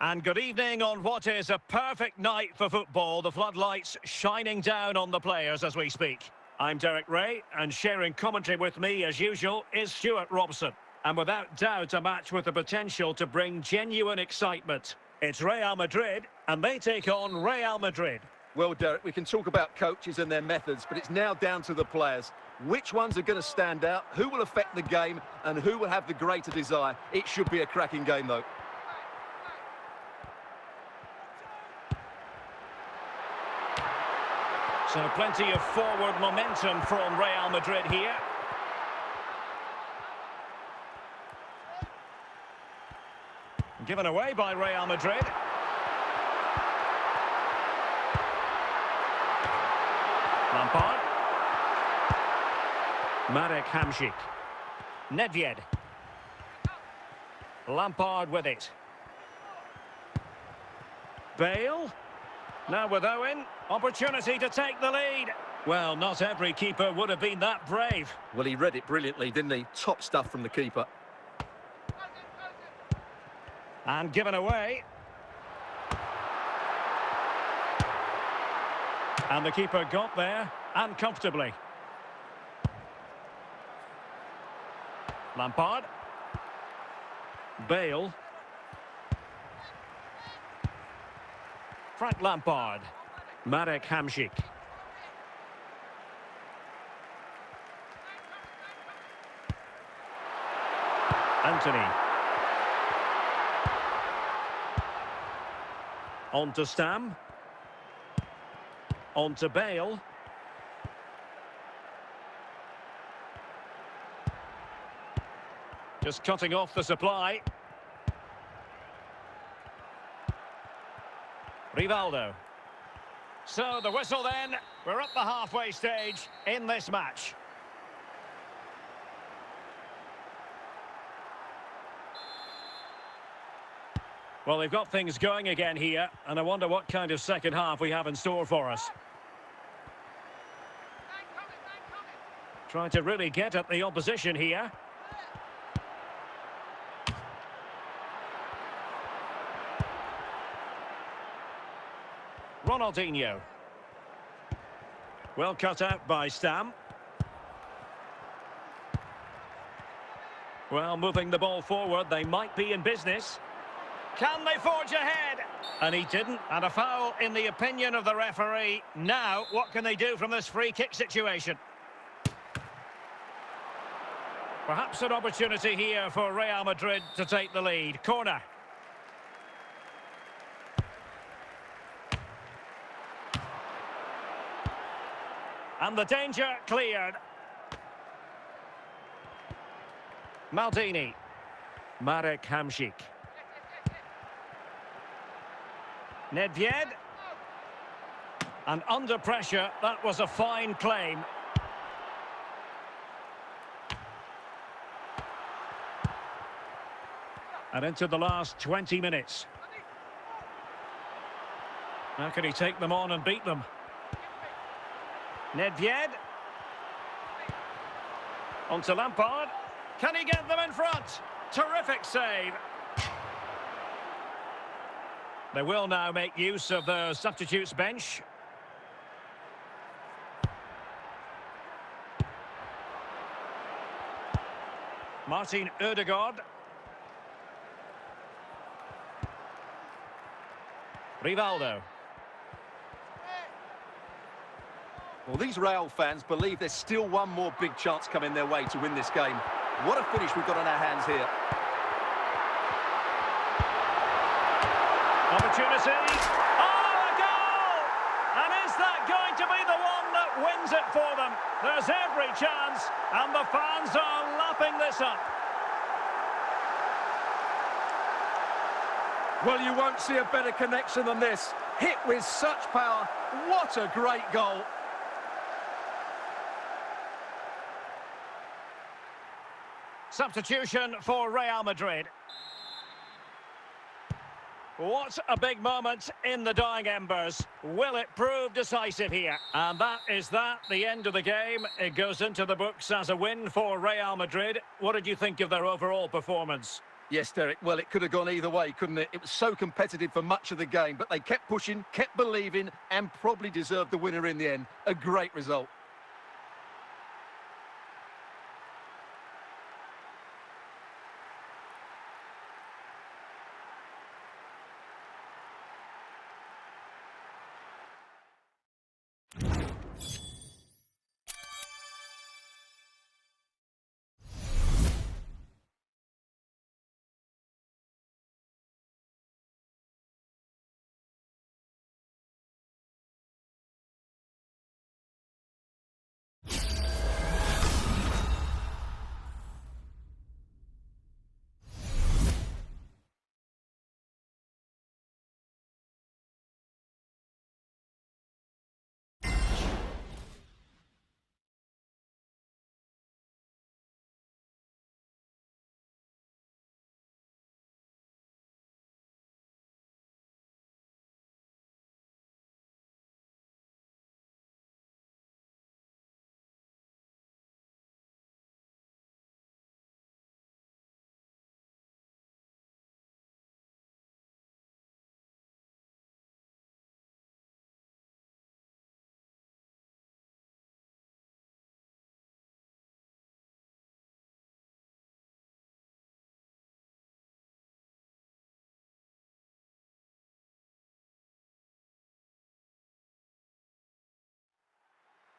And good evening on what is a perfect night for football. The floodlights shining down on the players as we speak. I'm Derek Ray, and sharing commentary with me, as usual, is Stuart Robson. And without doubt, a match with the potential to bring genuine excitement. It's Real Madrid, and they take on Real Madrid. Well, Derek, we can talk about coaches and their methods, but it's now down to the players. Which ones are going to stand out, who will affect the game, and who will have the greater desire? It should be a cracking game, though. So plenty of forward momentum from Real Madrid here. Given away by Real Madrid. Lampard. Marek Hamšík. Nedved. Lampard with it. Bale. Now with Owen, opportunity to take the lead. Well, not every keeper would have been that brave. Well, he read it brilliantly, didn't he? Top stuff from the keeper. And given away. And the keeper got there, and comfortably. Lampard. Bale. Frank Lampard. Marek Hamšík. Anthony. On to Stam. On to Bale. Just cutting off the supply. Rivaldo. So the whistle then. We're at the halfway stage in this match. Well, they've got things going again here, and I wonder what kind of second half we have in store for us. Trying to really get at the opposition here. Ronaldinho. Well cut out by Stam. Well, moving the ball forward, they might be in business. Can they forge ahead? And he didn't. And a foul in the opinion of the referee. Now, what can they do from this free kick situation? Perhaps an opportunity here for Real Madrid to take the lead. Corner. And the danger cleared. Maldini. Marek Hamšík. Nedved. And under pressure, that was a fine claim. And into the last 20 minutes. How can he take them on and beat them? Nedved. On to Lampard. Can he get them in front? Terrific save. They will now make use of the substitutes bench. Martin Ødegaard. Rivaldo. Well, these Real fans believe there's still one more big chance coming their way to win this game. What a finish we've got on our hands here. Opportunity. Oh, a goal! And is that going to be the one that wins it for them? There's every chance, and the fans are lapping this up. Well, you won't see a better connection than this. Hit with such power. What a great goal. Substitution for Real Madrid. What a big moment in the dying embers. Will it prove decisive here? And that is that, the end of the game. It goes into the books as a win for Real Madrid. What did you think of their overall performance? Yes, Derek, well, it could have gone either way, couldn't it? It was so competitive for much of the game, but they kept pushing, kept believing, and probably deserved the winner in the end. A great result.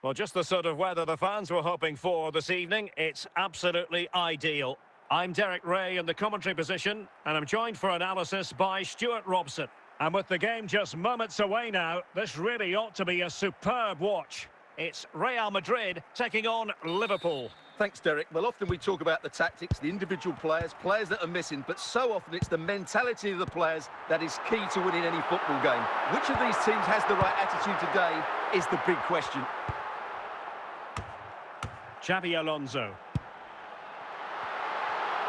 Well, just the sort of weather the fans were hoping for this evening. It's absolutely ideal. I'm Derek Ray in the commentary position, and I'm joined for analysis by Stuart Robson. And with the game just moments away now, this really ought to be a superb watch. It's Real Madrid taking on Liverpool. Thanks, Derek. Well, often we talk about the tactics, the individual players that are missing, but so often it's the mentality of the players that is key to winning any football game. Which of these teams has the right attitude today is the big question. Xabi Alonso.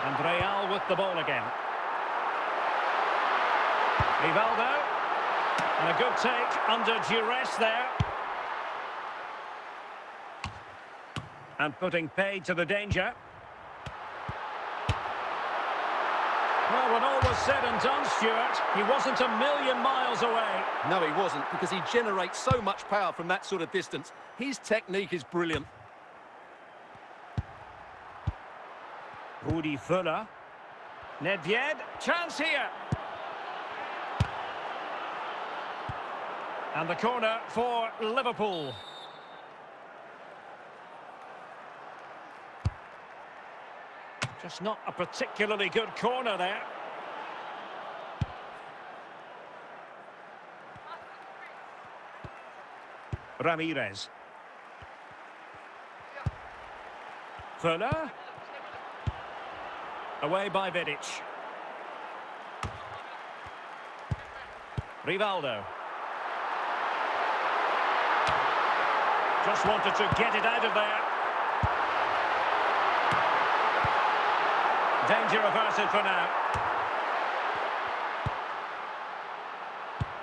And Real with the ball again. Rivaldo. And a good take under duress there. And putting paid to the danger. Well, when all was said and done, Stuart, he wasn't a million miles away. No, he wasn't, because he generates so much power from that sort of distance. His technique is brilliant. Rudi Völler. Nedved, chance here. And the corner for Liverpool. Just not a particularly good corner there. Ramirez. Völler. Away by Vidic. Rivaldo. Just wanted to get it out of there. Danger averted for now.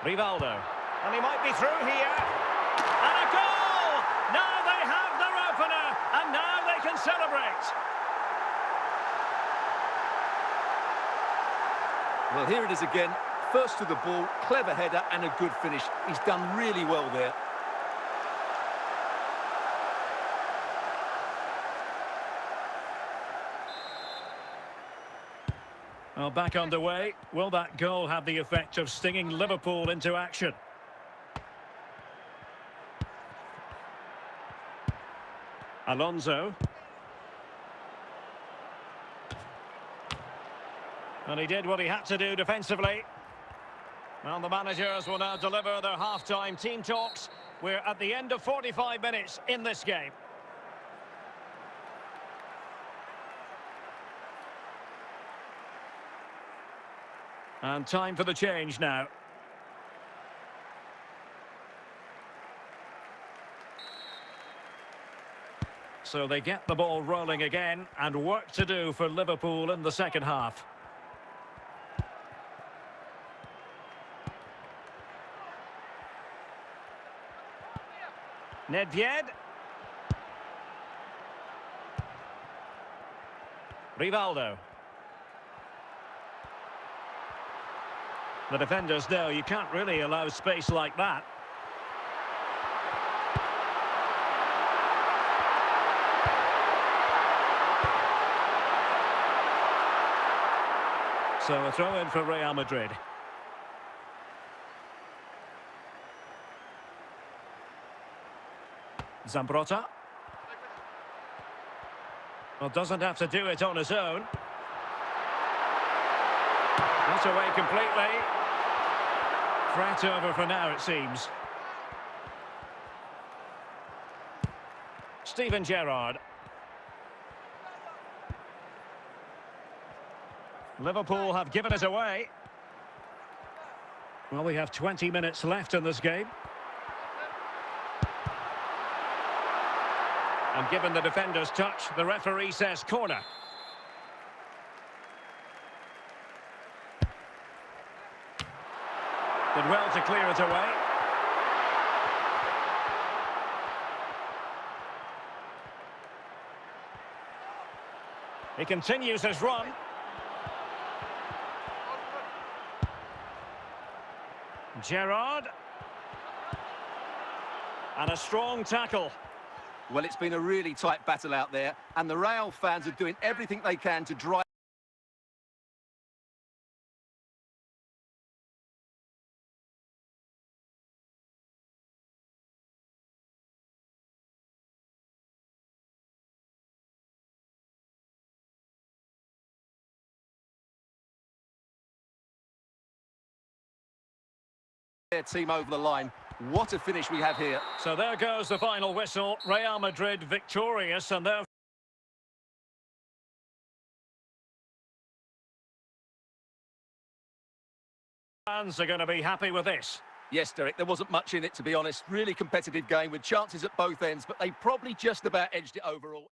Rivaldo. And he might be through here. And a goal! Now they have their opener. And now they can celebrate. Well, here it is again. First to the ball, clever header and a good finish. He's done really well there. Well, back underway. Will that goal have the effect of stinging Liverpool into action? Alonso. And he did what he had to do defensively. Well, the managers will now deliver their half-time team talks. We're at the end of 45 minutes in this game. And time for the change now. So they get the ball rolling again, and work to do for Liverpool in the second half. Nedved. Rivaldo. The defenders know you can't really allow space like that. So a throw in for Real Madrid. Zambrotta. Well, doesn't have to do it on his own. Not away completely. Threat over for now, it seems. Steven Gerrard. Liverpool have given it away. Well, we have 20 minutes left in this game. And given the defender's touch, the referee says corner. Did well to clear it away. He continues his run. Gerrard. And a strong tackle. Well, it's been a really tight battle out there, and the Real fans are doing everything they can to drive Their team over the line. What a finish we have here. So there goes the final whistle. Real Madrid victorious, and their fans are going to be happy with this. Yes, Derek, there wasn't much in it, to be honest. Really competitive game with chances at both ends, but they probably just about edged it overall.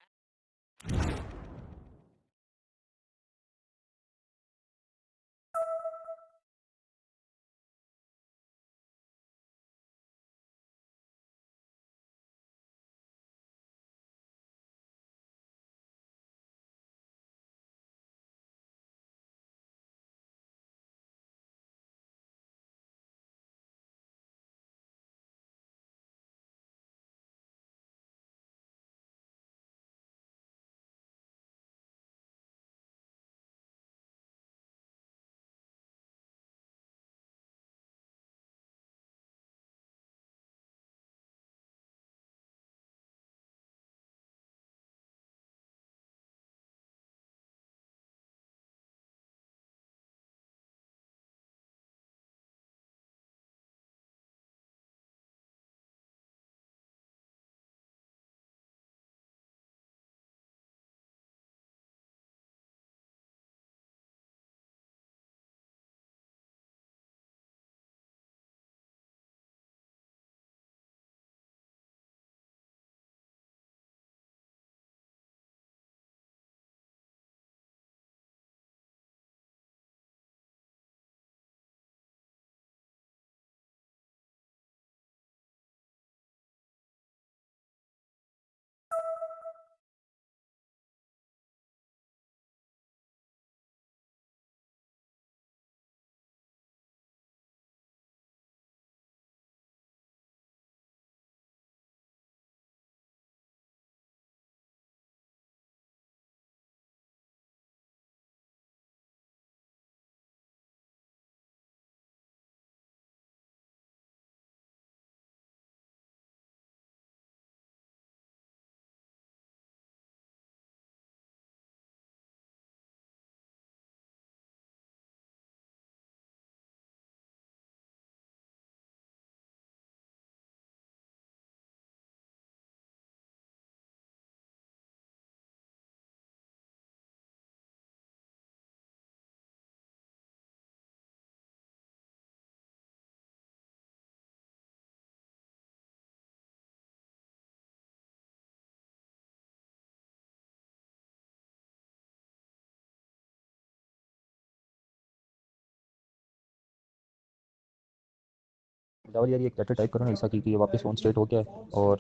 दावल यार ये एक letter type करो ना ऐसा कि ये वापस ऑन स्टेट हो गया है और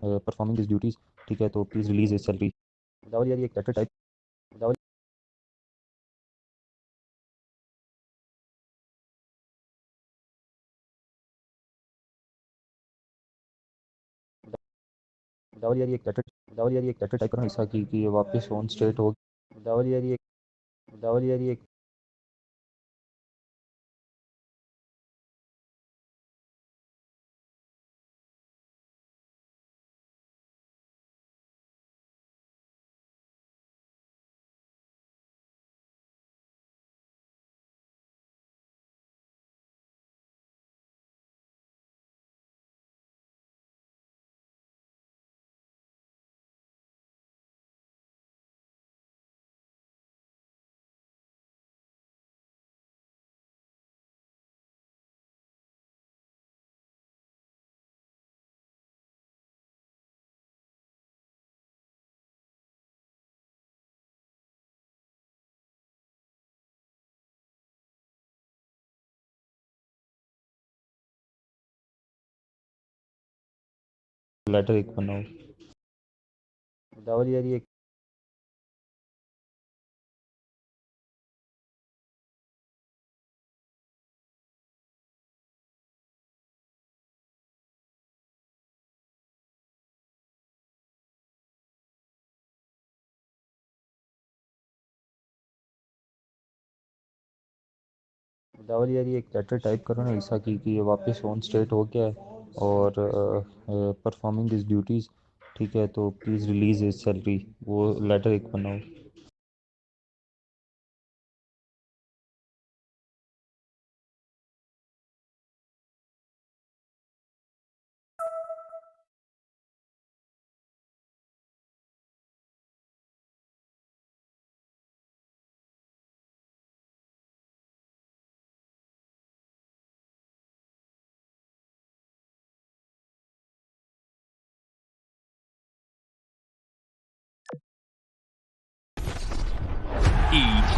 परफॉर्मिंग दिस ड्यूटीज़ ठीक है तो प्लीज़ रिलीज इज सैलरी दावल यार ये एक लेटर टाइप दावल दावल यार ये एक लेटर दावल यार ये एक लेटर टाइप करो ना ऐसा कि ये वापस ऑन स्टेट हो दावल यार ये दावल यार ये लेटर एक बनाओ दावल यार ये दावल यार ये एक लेटर टाइप करो ना ऐसा कि ये वापस ऑन स्टेट हो गया है और परफॉर्मिंग दिस ड्यूटीज़ ठीक है तो प्लीज़ रिलीज इज सैलरी वो लेटर एक बनाओ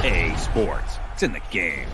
EA Sports. It's in the game.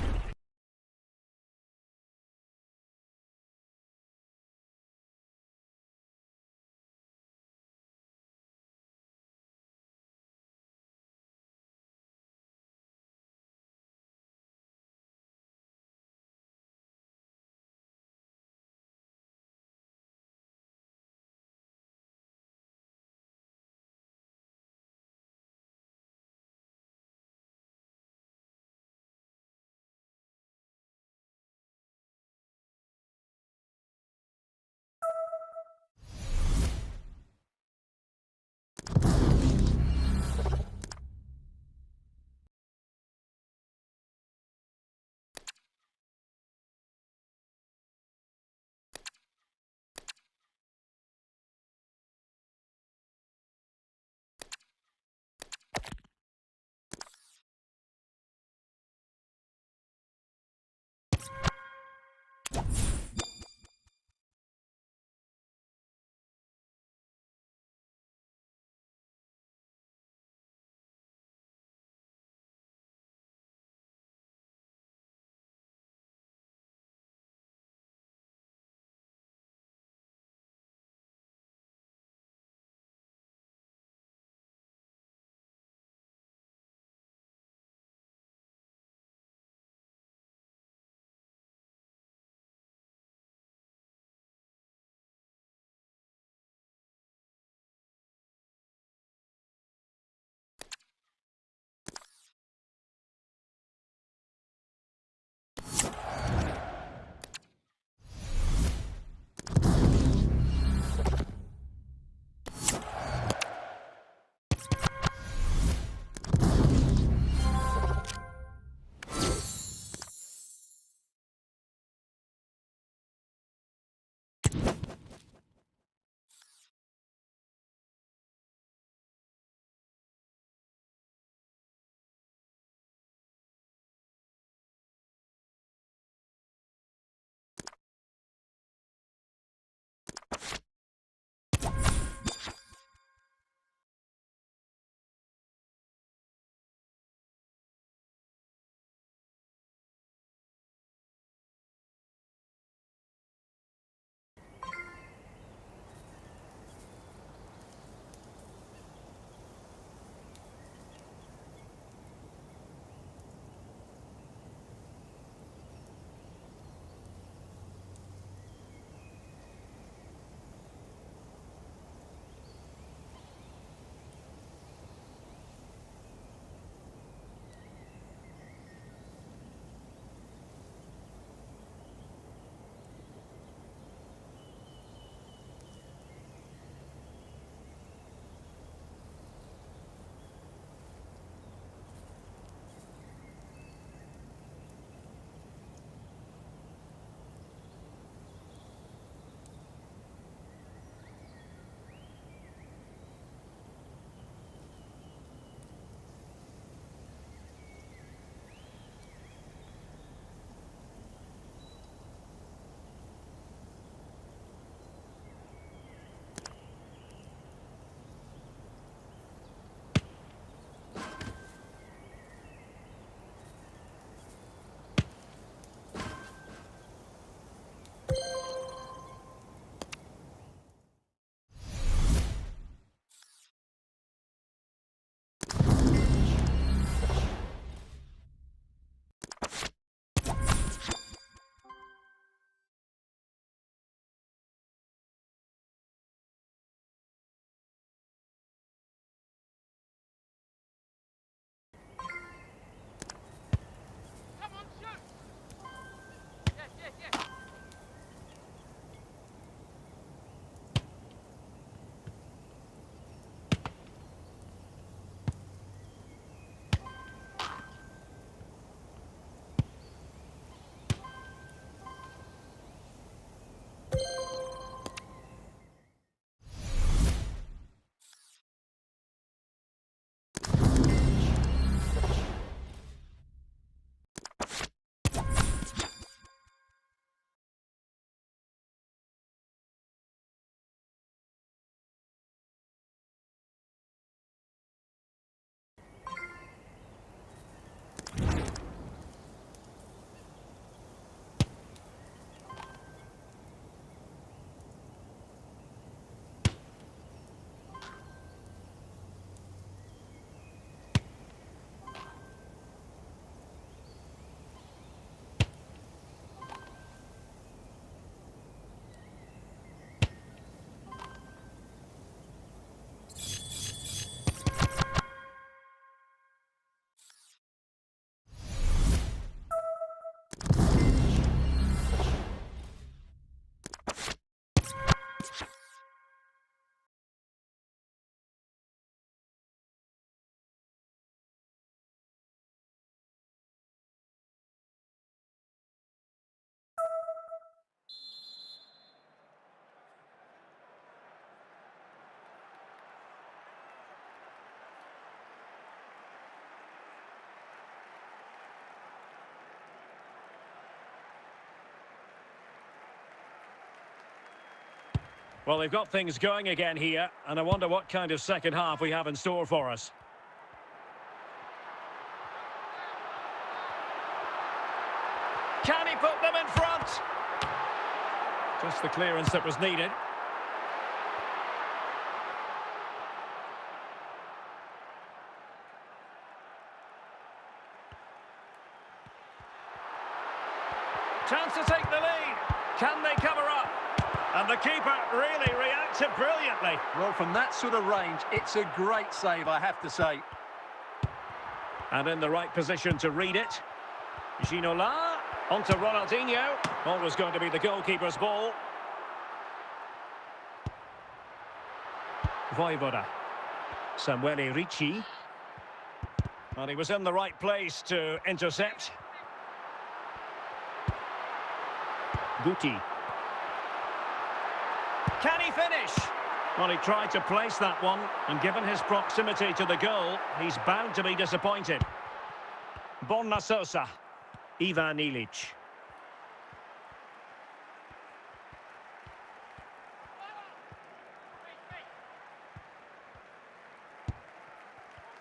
Well, they've got things going again here, and I wonder what kind of second half we have in store for us. Can he put them in front? Just the clearance that was needed. Chance to take the lead. Can they cover up? And the keeper really reacted brilliantly. Well, from that sort of range, it's a great save, I have to say. And in the right position to read it. Ginola, onto Ronaldinho. Always going to be the goalkeeper's ball. Voivoda. Samuele Ricci. And he was in the right place to intercept. Guti. Can he finish? Well, he tried to place that one, and given his proximity to the goal, he's bound to be disappointed. Bonna Sosa. Ivan Ilic.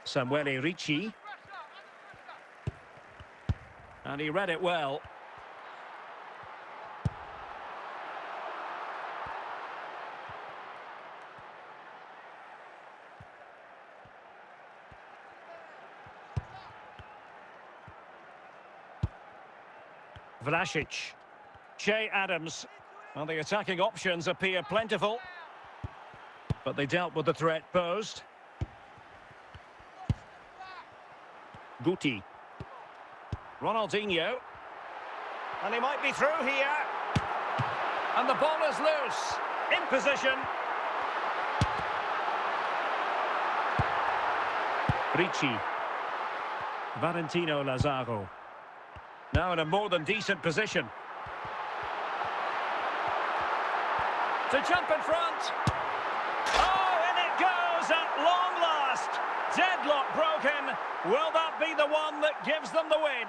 Samuele Ricci. And he read it well. Vlasic. Che Adams. Well, the attacking options appear plentiful, but they dealt with the threat posed. Guti. Ronaldinho. And he might be through here. And the ball is loose. In position. Ricci. Valentino Lazaro. Now in a more than decent position. To jump in front. Oh, and it goes at long last. Deadlock broken. Will that be the one that gives them the win?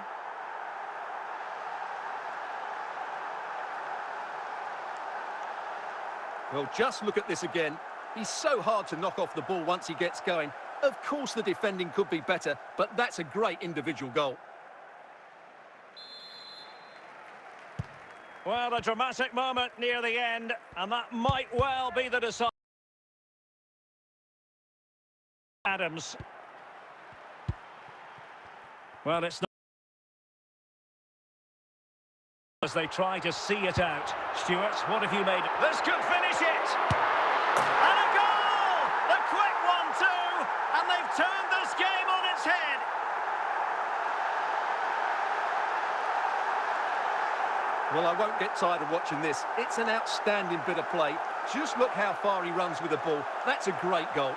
Well, just look at this again. He's so hard to knock off the ball once he gets going. Of course the defending could be better, but that's a great individual goal. Well, a dramatic moment near the end, and that might well be the decider. Adams. Well, it's not as they try to see it out. Stuart, what have you made? This could finish it! And a goal! The quick one too! And they've turned this game on its head! Well, I won't get tired of watching this. It's an outstanding bit of play. Just look how far he runs with the ball. That's a great goal.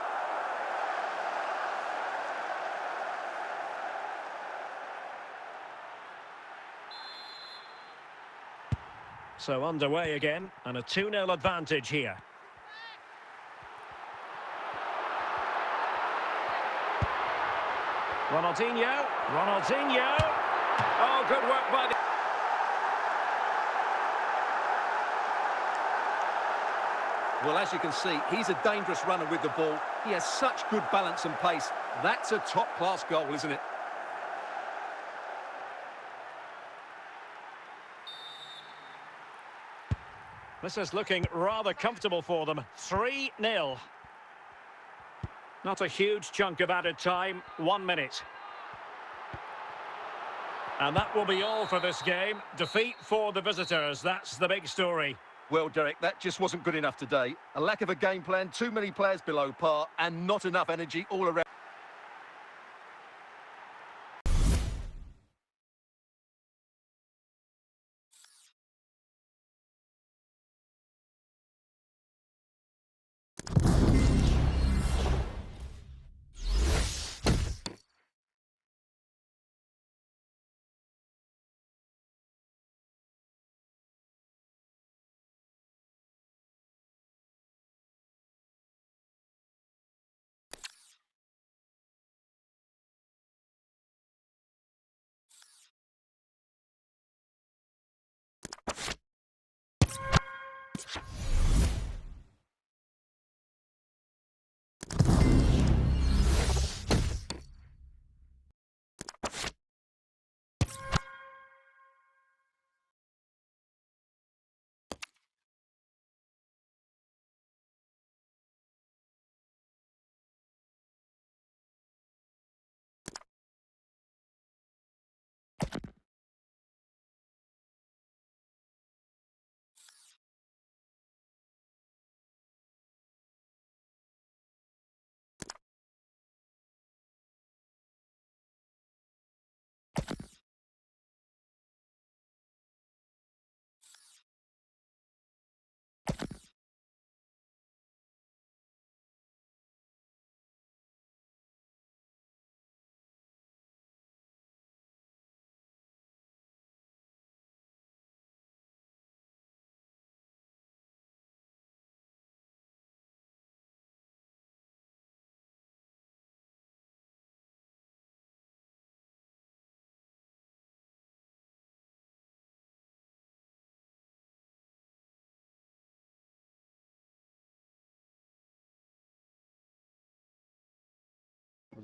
So underway again, and a 2-0 advantage here. Ronaldinho. Oh, good work by the... Well, as you can see, he's a dangerous runner with the ball. He has such good balance and pace. That's a top-class goal, isn't it? This is looking rather comfortable for them. 3-0. Not a huge chunk of added time. 1 minute. And that will be all for this game. Defeat for the visitors. That's the big story. Well, Derek, that just wasn't good enough today. A lack of a game plan, too many players below par, and not enough energy all around.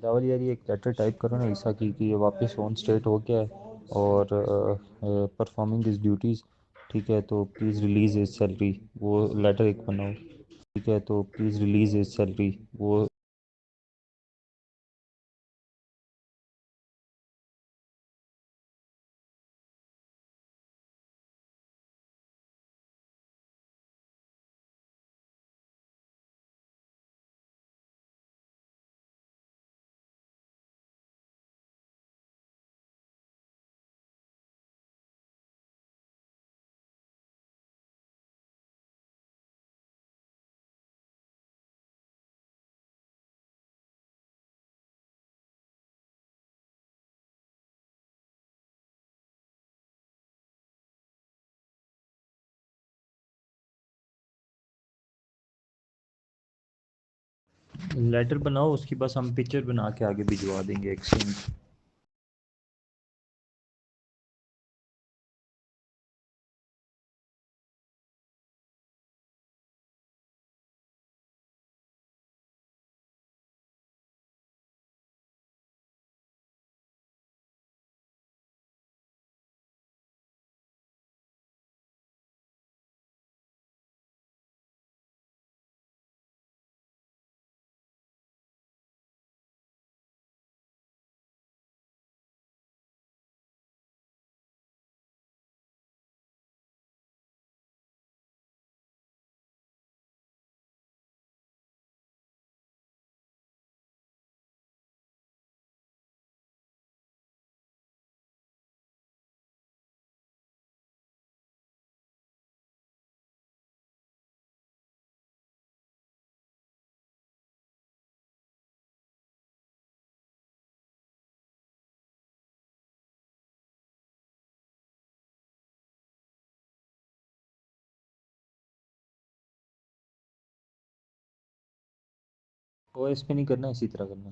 दावल यार ये एक letter type करो ना ईसा की कि ये वापस ऑन स्टेट हो गया है और परफॉर्मिंग इज ड्यूटीज़। ठीक है तो प्लीज़ रिलीज़ इज सैलरी, वो लेटर एक बनाओ। ठीक है तो प्लीज़ रिलीज़ इज सैलरी, वो लेटर बनाओ, उसकी बस हम पिक्चर बना के आगे भिजवा देंगे एक्सचेंज। ओएस पे नहीं करना, इसी तरह करना।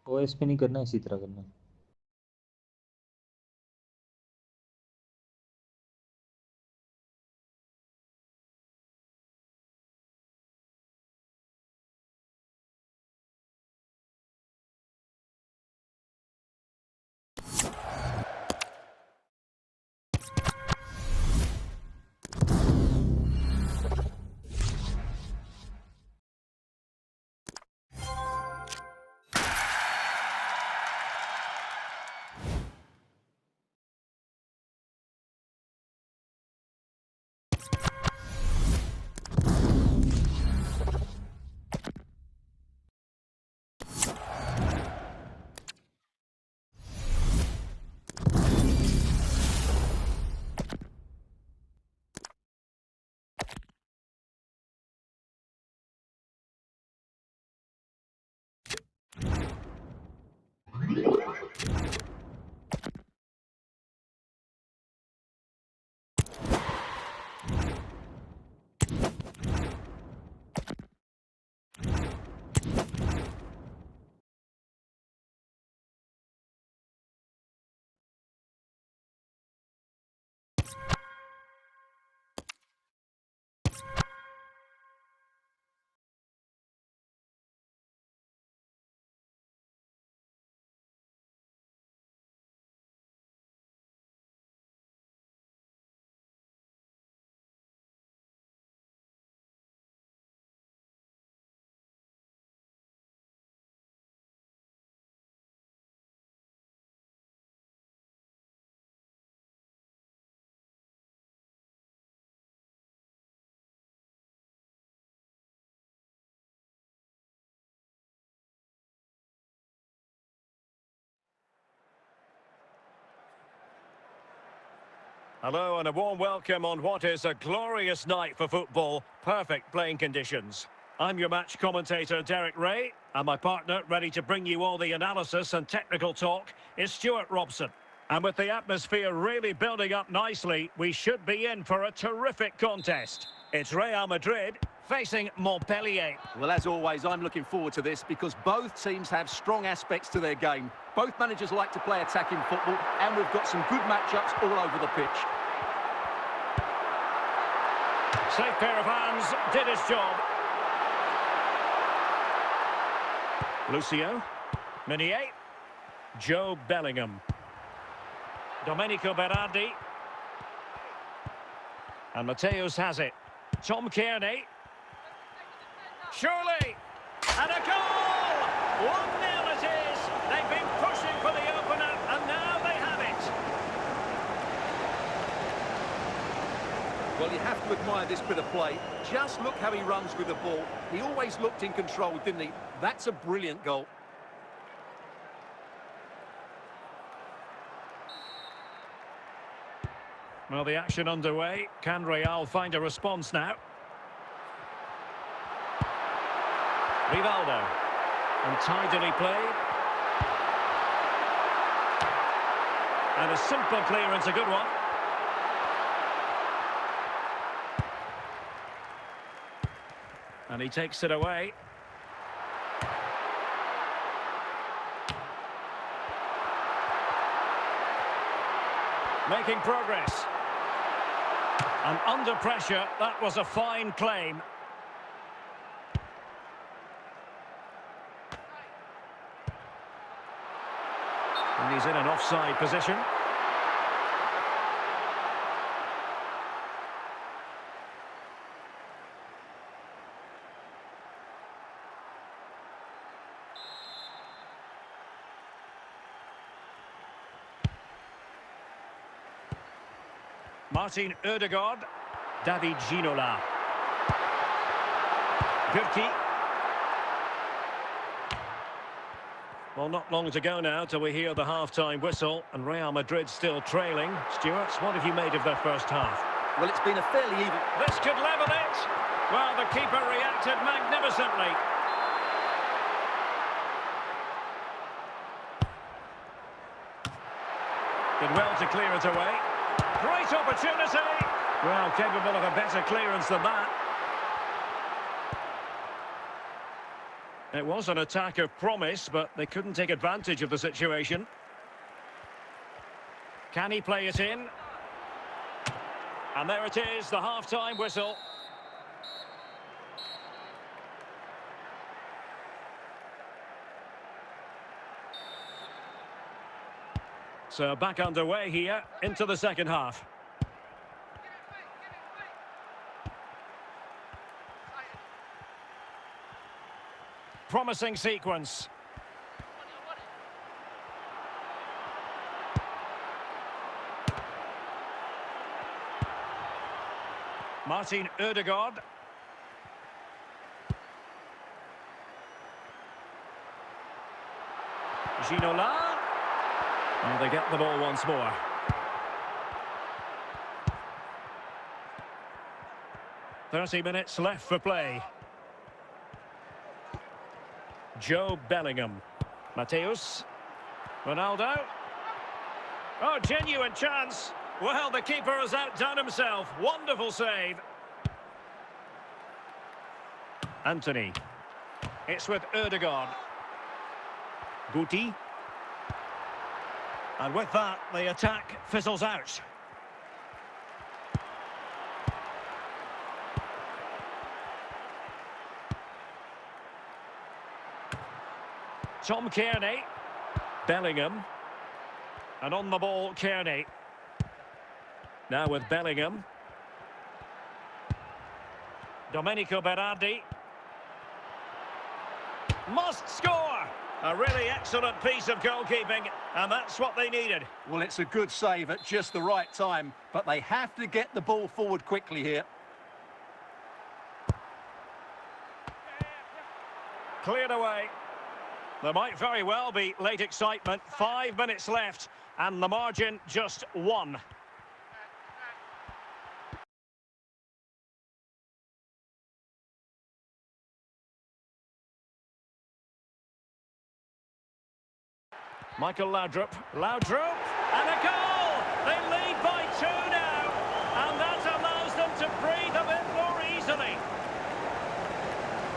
ओएस पे नहीं करना, इसी तरह करना। Hello and a warm welcome on what is a glorious night for football. Perfect playing conditions. I'm your match commentator, Derek Ray, and my partner, ready to bring you all the analysis and technical talk, is Stuart Robson. And with the atmosphere really building up nicely, we should be in for a terrific contest. It's Real Madrid facing Montpellier. Well, as always, I'm looking forward to this because both teams have strong aspects to their game. Both managers like to play attacking football, and we've got some good matchups all over the pitch. Safe pair of hands, did his job. Lucio. Meunier. Joe Bellingham. Domenico Berardi. And Mateus has it. Tom Kearney. Surely. And a goal! 1-0 it is. They've been pushing for the opener, and now they have it. Well, you have to admire this bit of play. Just look how he runs with the ball. He always looked in control, didn't he? That's a brilliant goal. Well, the action underway. Can Real find a response now? Rivaldo. And tidily played. And a simple clearance, a good one. And he takes it away. Making progress. And under pressure, that was a fine claim. And he's in an offside position. Martin Ødegaard. David Ginola. Gürki. Well, not long to go now till we hear the half-time whistle, and Real Madrid still trailing. Stuart, what have you made of their first half? Well, it's been a fairly even... This could level it. Well, the keeper reacted magnificently. Did well to clear it away. Great opportunity. Well, capable of a better clearance than that. It was an attack of promise, but they couldn't take advantage of the situation. Can he play it in? And there it is, the half-time whistle. So back underway here, into the second half. Promising sequence. Martin Ødegaard. Ginola. And they get the ball once more. "30 minutes left for play. Joe Bellingham. Mateus. Ronaldo. Oh, genuine chance. Well, the keeper has outdone himself. Wonderful save. Anthony. It's with Ødegaard. Guti. And with that, the attack fizzles out. Tom Kearney. Bellingham. And on the ball, Kearney. Now with Bellingham. Domenico Berardi. Must score! A really excellent piece of goalkeeping, and that's what they needed. Well, it's a good save at just the right time, but they have to get the ball forward quickly here. Cleared away. There might very well be late excitement. 5 minutes left, and the margin just 1. Michael Laudrup. Laudrup, and a goal! They lead by 2 now, and that allows them to breathe a bit more easily.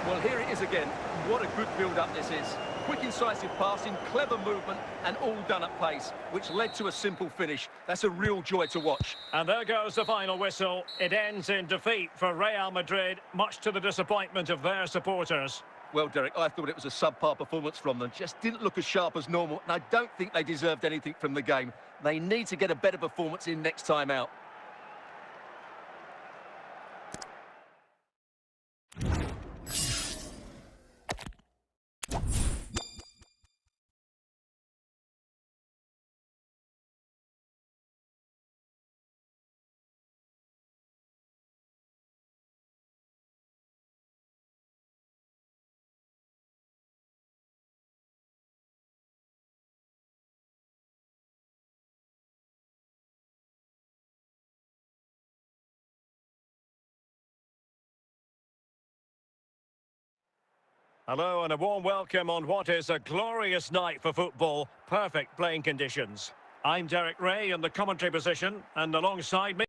Well, here it is again. What a good build-up this is. Quick, incisive passing, clever movement, and all done at pace, which led to a simple finish. That's a real joy to watch. And there goes the final whistle. It ends in defeat for Real Madrid, much to the disappointment of their supporters. Well, Derek, I thought it was a subpar performance from them. Just didn't look as sharp as normal, and I don't think they deserved anything from the game. They need to get a better performance in next time out. Hello and a warm welcome on what is a glorious night for football. Perfect playing conditions. I'm Derek Ray in the commentary position, and alongside me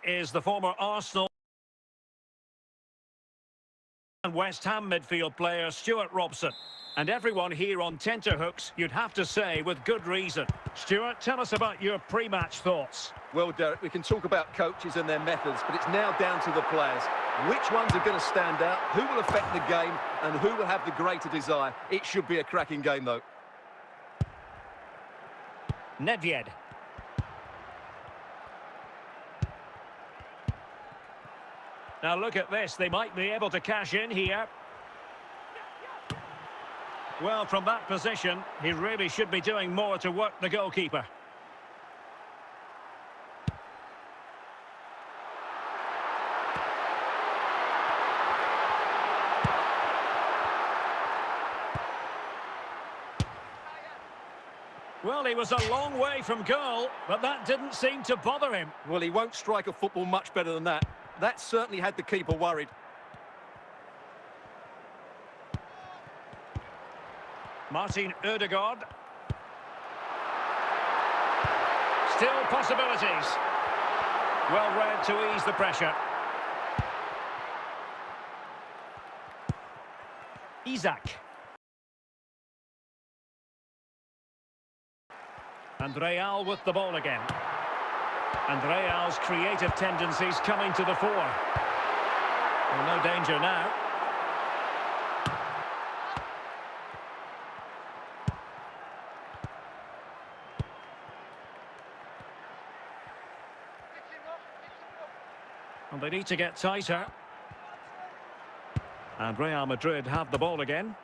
is the former Arsenal and West Ham midfield player Stuart Robson. And everyone here on tenterhooks, you'd have to say, with good reason. Stuart, tell us about your pre-match thoughts. Well, Derek, we can talk about coaches and their methods, but it's now down to the players. Which ones are going to stand out, who will affect the game, and who will have the greater desire? It should be a cracking game, though. Nedved. Now look at this, they might be able to cash in here. Well, from that position, he really should be doing more to work the goalkeeper. Well, he was a long way from goal, but that didn't seem to bother him. Well, he won't strike a football much better than that. That certainly had the keeper worried. Martin Ødegaard. Still possibilities. Well read to ease the pressure. Isak. And Real with the ball again. And Real's creative tendencies coming to the fore. Well, no danger now. And they need to get tighter. And Real Madrid have the ball again.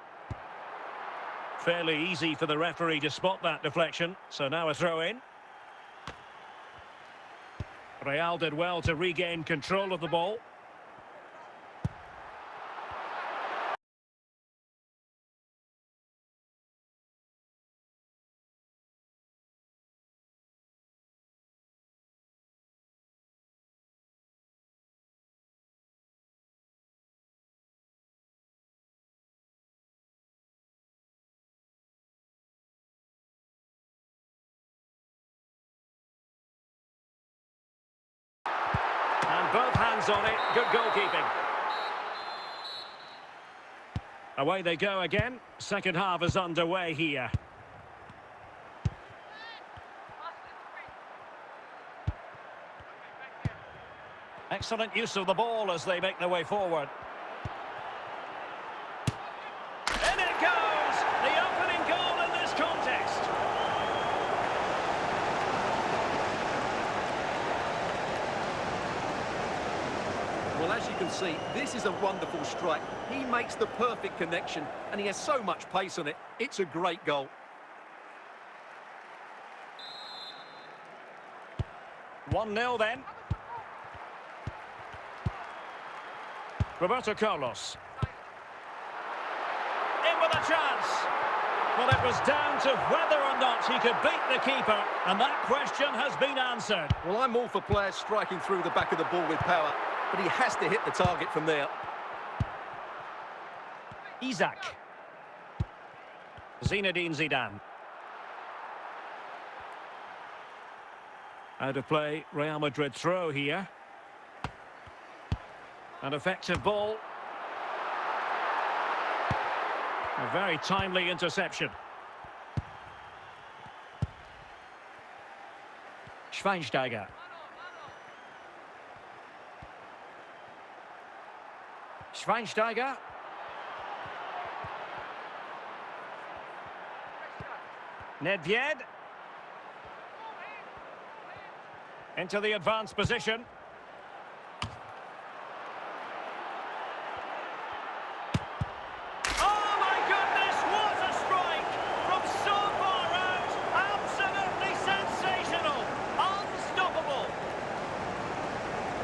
Fairly easy for the referee to spot that deflection. So now a throw in. Real did well to regain control of the ball. And both hands on it. Good goalkeeping. Away they go again. Second half is underway here. Excellent use of the ball as they make their way forward. In it goes! The opening goal in this contest. Well, as you can see, this is a wonderful strike. He makes the perfect connection, and he has so much pace on it. It's a great goal. One 0 then. Roberto Carlos. In with a chance. Well, it was down to whether or not he could beat the keeper, and that question has been answered. Well, I'm all for players striking through the back of the ball with power, but he has to hit the target from there. Isak. Zinedine Zidane. Out of play, Real Madrid throw here. An effective ball. A very timely interception. Schweinsteiger. Schweinsteiger. Nedved. Into the advanced position. Oh my goodness, what a strike! From so far out, absolutely sensational! Unstoppable!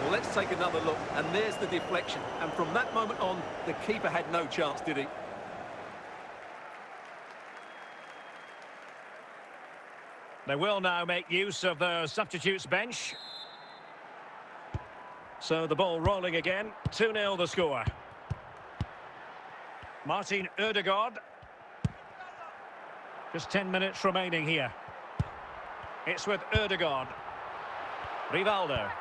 Well, let's take another look, and there's the deflection. And from that moment on, the keeper had no chance, did he? They will now make use of the substitutes bench. So the ball rolling again. 2-0 the score. Martin Ødegaard. Just 10 minutes remaining here. It's with Ødegaard. Rivaldo.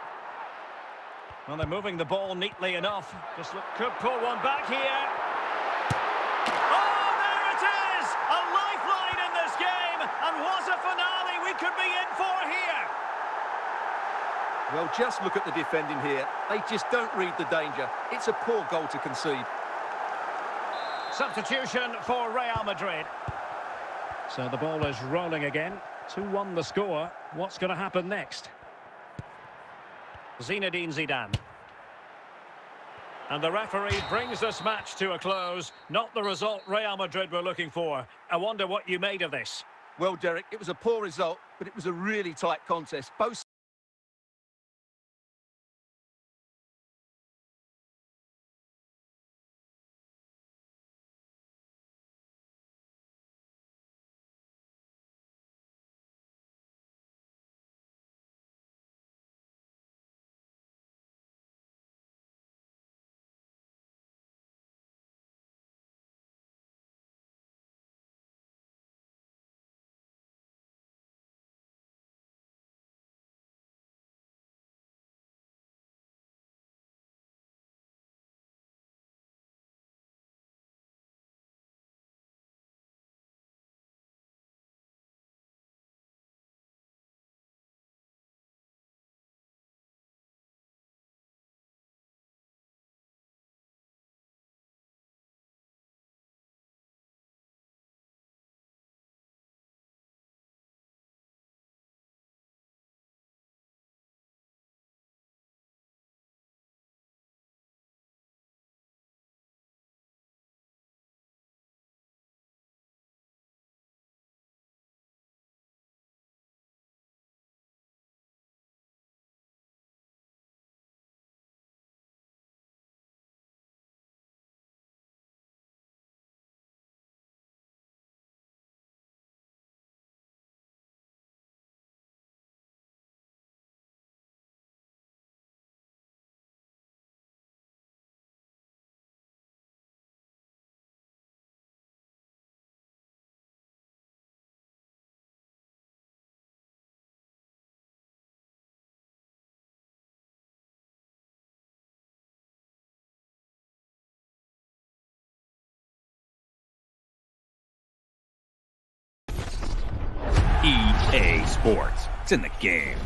Well, they're moving the ball neatly enough. Just look, could pull one back here. Oh, there it is! A lifeline in this game, and what a finale we could be in for here. Well, just look at the defending here. They just don't read the danger. It's a poor goal to concede. Substitution for Real Madrid. So the ball is rolling again. 2-1 the score. What's going to happen next? Zinedine Zidane. And the referee brings this match to a close. Not the result Real Madrid were looking for. I wonder what you made of this. Well, Derek, it was a poor result, but it was a really tight contest. Both EA Sports. It's in the game.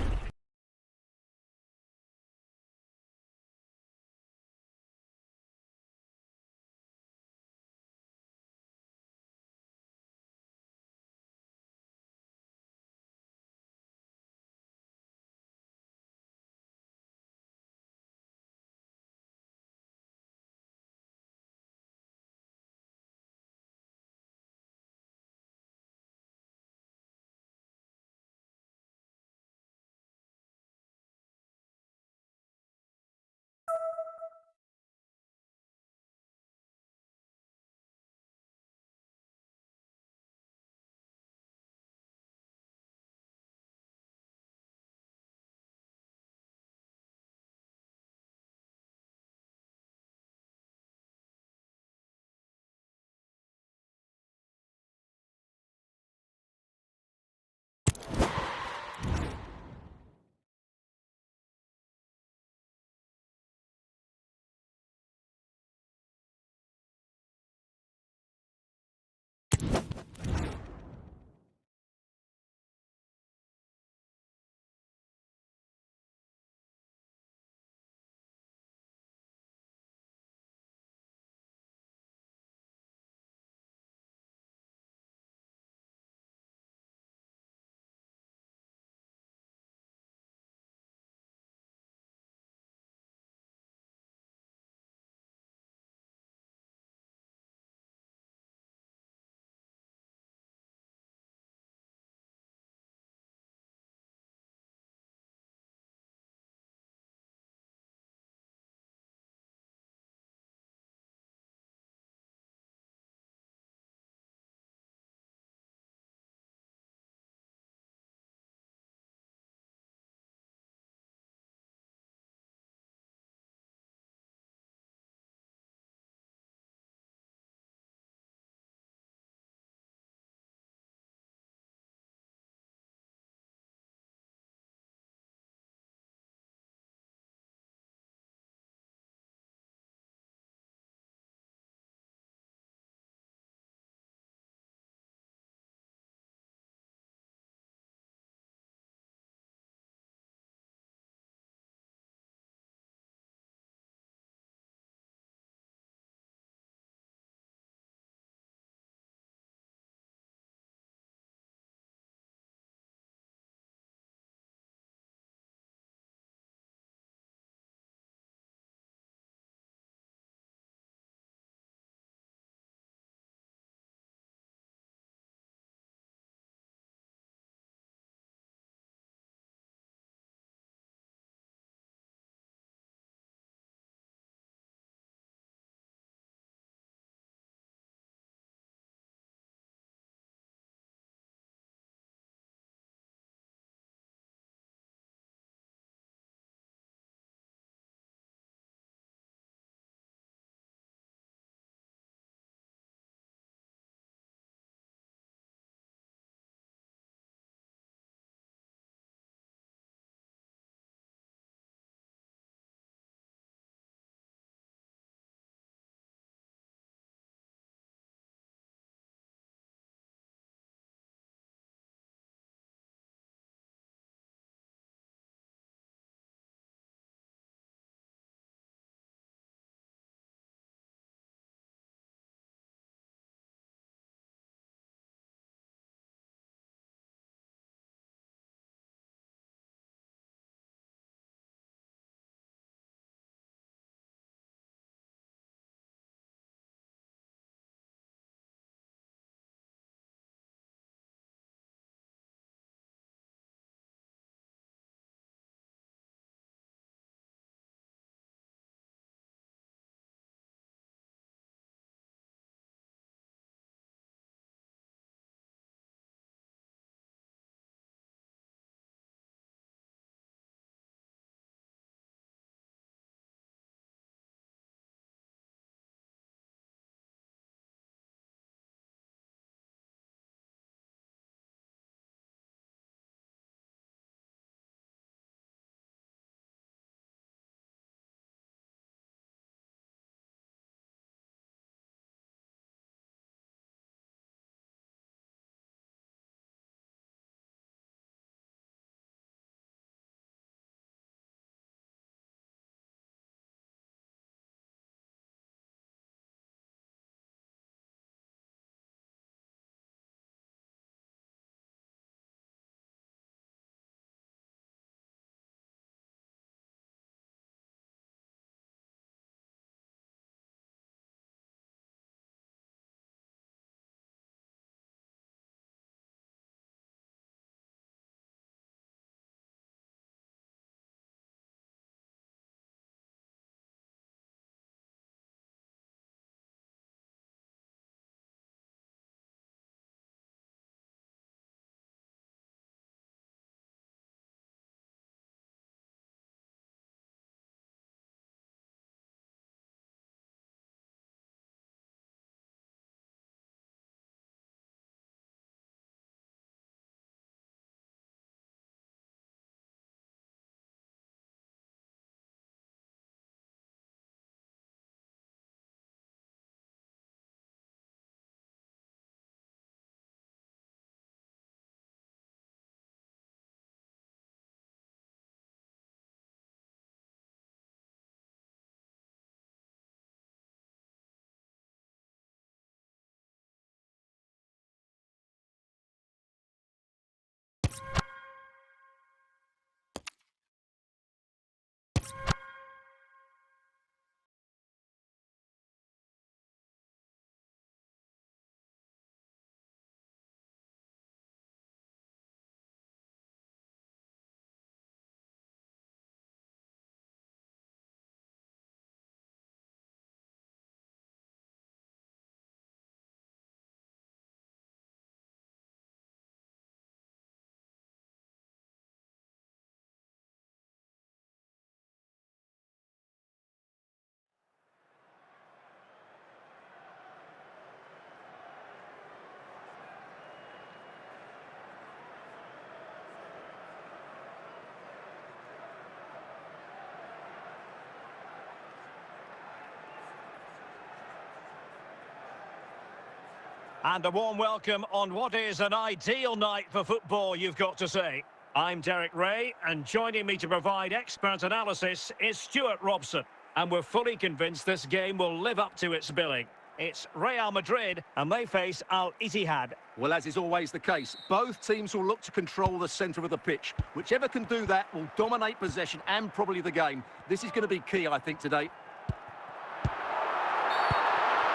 And a warm welcome on what is an ideal night for football, you've got to say. I'm Derek Ray, and joining me to provide expert analysis is Stuart Robson. And we're fully convinced this game will live up to its billing. It's Real Madrid, and they face Al Ittihad. Well, as is always the case, both teams will look to control the centre of the pitch. Whichever can do that will dominate possession and probably the game. This is going to be key, I think, today.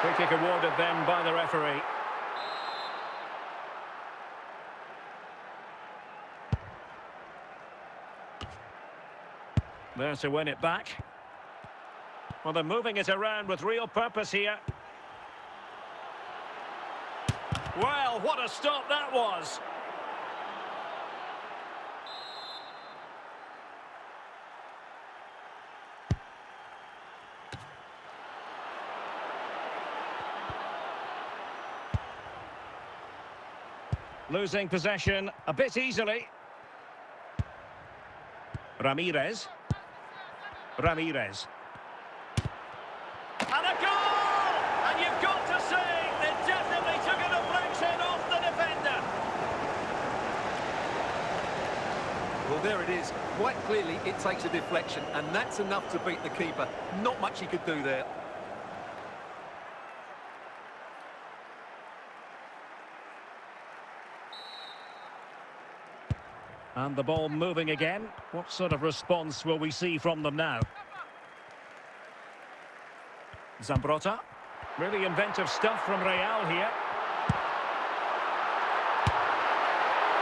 Free kick awarded then by the referee. There to win it back. Well, they're moving it around with real purpose here. Well, what a stop that was. Losing possession a bit easily. Ramirez. And a goal! And you've got to say, they definitely took a deflection off the defender. Well, there it is. Quite clearly, it takes a deflection, and that's enough to beat the keeper. Not much he could do there. And the ball moving again. What sort of response will we see from them now? Zambrotta. Really inventive stuff from Real here.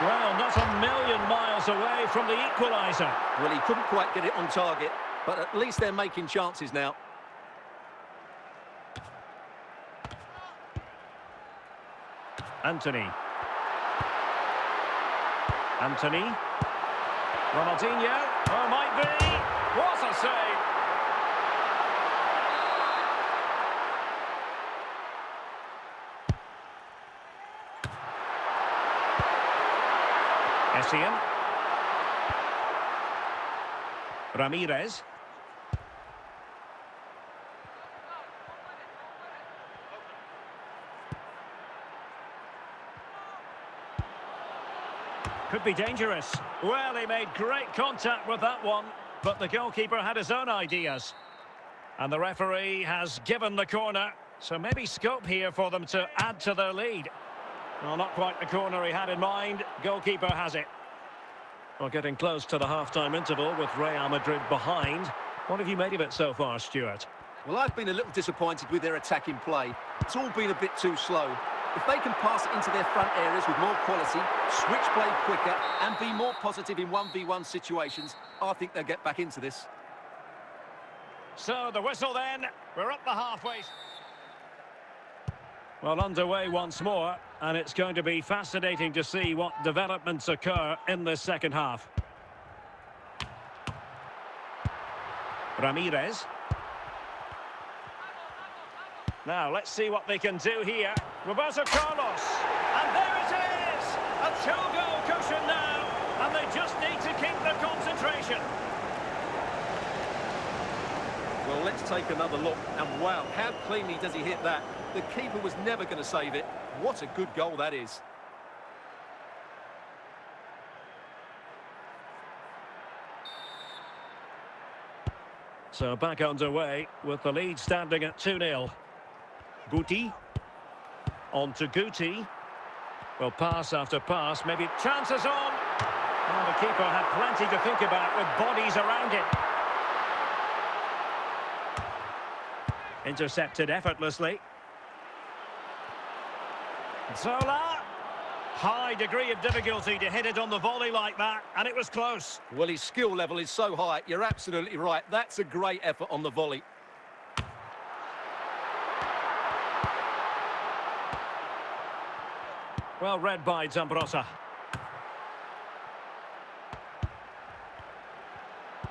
Well, not a million miles away from the equaliser. Well, he couldn't quite get it on target, but at least they're making chances now. Anthony. Ronaldinho. Oh, might be. What a save. Essien. Ramirez. Could be dangerous. Well, he made great contact with that one, but the goalkeeper had his own ideas. And the referee has given the corner, so maybe scope here for them to add to their lead. Well, not quite the corner he had in mind. Goalkeeper has it. Well, getting close to the half-time interval with Real Madrid behind. What have you made of it so far, Stuart? Well, I've been a little disappointed with their attacking play. It's all been a bit too slow. If they can pass it into their front areas with more quality, switch play quicker, and be more positive in 1v1 situations, I think they'll get back into this. So, the whistle then. We're up the halfway. Well, underway once more, and it's going to be fascinating to see what developments occur in this second half. Ramirez. Now, let's see what they can do here. Roberto Carlos. And there it is! A two-goal cushion now. And they just need to keep the concentration. Well, let's take another look. And wow, how cleanly does he hit that? The keeper was never going to save it. What a good goal that is. So back underway with the lead standing at 2-0. Guti. On to Guti. Well, pass after pass. Maybe chances on. Well, the keeper had plenty to think about with bodies around him. Intercepted effortlessly. Zola. High degree of difficulty to hit it on the volley like that, and it was close. Well, his skill level is so high. You're absolutely right. That's a great effort on the volley. Well read by Zambrotta.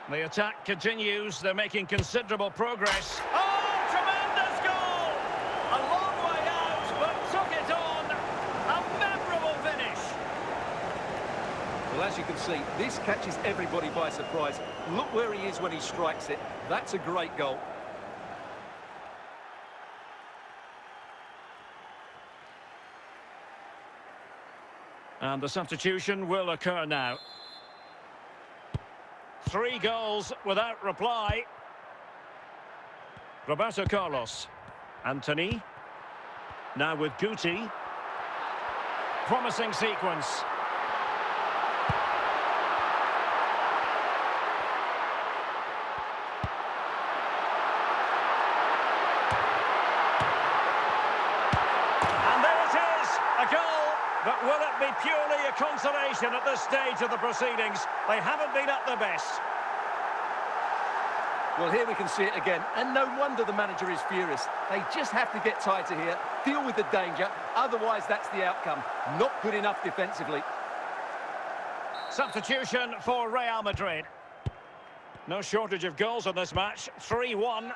The attack continues. They're making considerable progress. Oh, tremendous goal! A long way out, but took it on. A memorable finish. Well, as you can see, this catches everybody by surprise. Look where he is when he strikes it. That's a great goal. And the substitution will occur now. 3 goals without reply. Roberto Carlos. Anthony. Now with Guti. Promising sequence. And there it is, a goal. But will it be purely a consolation at this stage of the proceedings? They haven't been at their best. Well, here we can see it again, and no wonder the manager is furious. They just have to get tighter here, deal with the danger, otherwise that's the outcome. Not good enough defensively. Substitution for Real Madrid. No shortage of goals in this match, 3-1.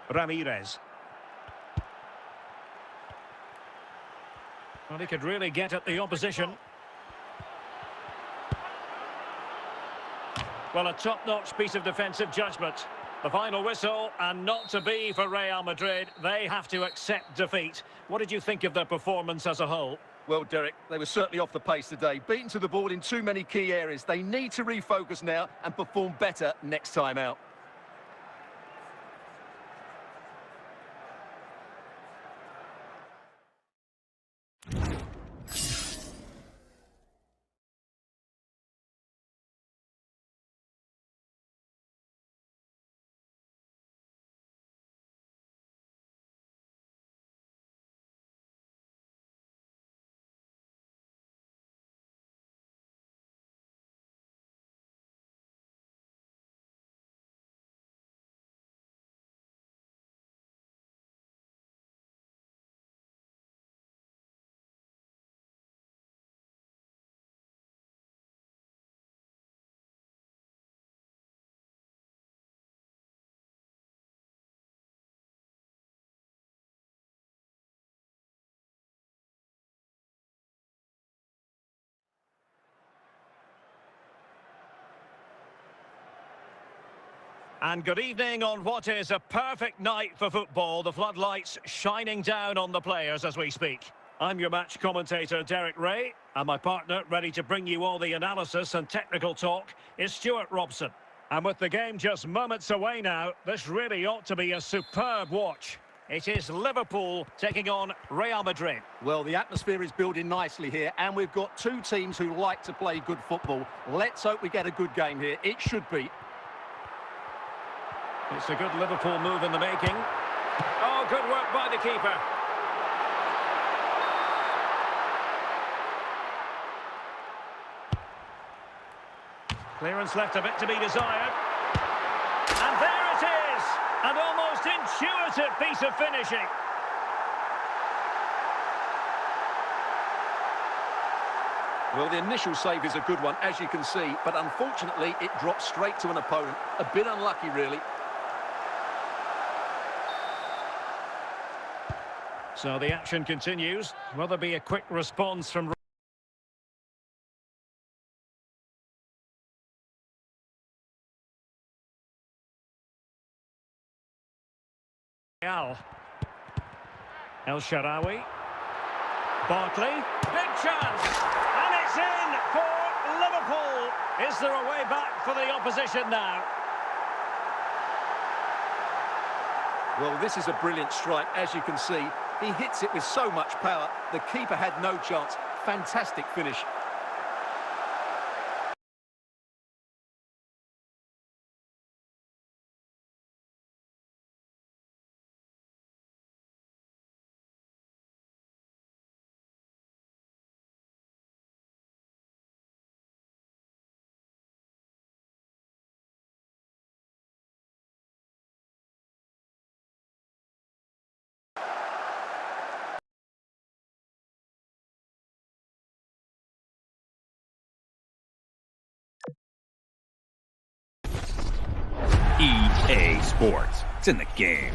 Ramirez. Well, he could really get at the opposition. Well, a top-notch piece of defensive judgment. The final whistle, and not to be for Real Madrid. They have to accept defeat. What did you think of their performance as a whole? Well, Derek, they were certainly off the pace today. Beaten to the ball in too many key areas. They need to refocus now and perform better next time out. And good evening on what is a perfect night for football. The floodlights shining down on the players as we speak. I'm your match commentator, Derek Ray, and my partner, ready to bring you all the analysis and technical talk, is Stuart Robson. And with the game just moments away now, this really ought to be a superb watch. It is Liverpool taking on Real Madrid. Well, the atmosphere is building nicely here, and we've got two teams who like to play good football. Let's hope we get a good game here. It should be. It's a good Liverpool move in the making. Oh, good work by the keeper. Clearance left a bit to be desired. And there it is! An almost intuitive piece of finishing. Well, the initial save is a good one, as you can see, but unfortunately it dropped straight to an opponent. A bit unlucky, really. So the action continues. Will there be a quick response from Real? El Shaarawy. Barkley. Big chance. And it's in for Liverpool. Is there a way back for the opposition now? Well, this is a brilliant strike, as you can see. He hits it with so much power. The keeper had no chance. Fantastic finish. EA Sports. It's in the game.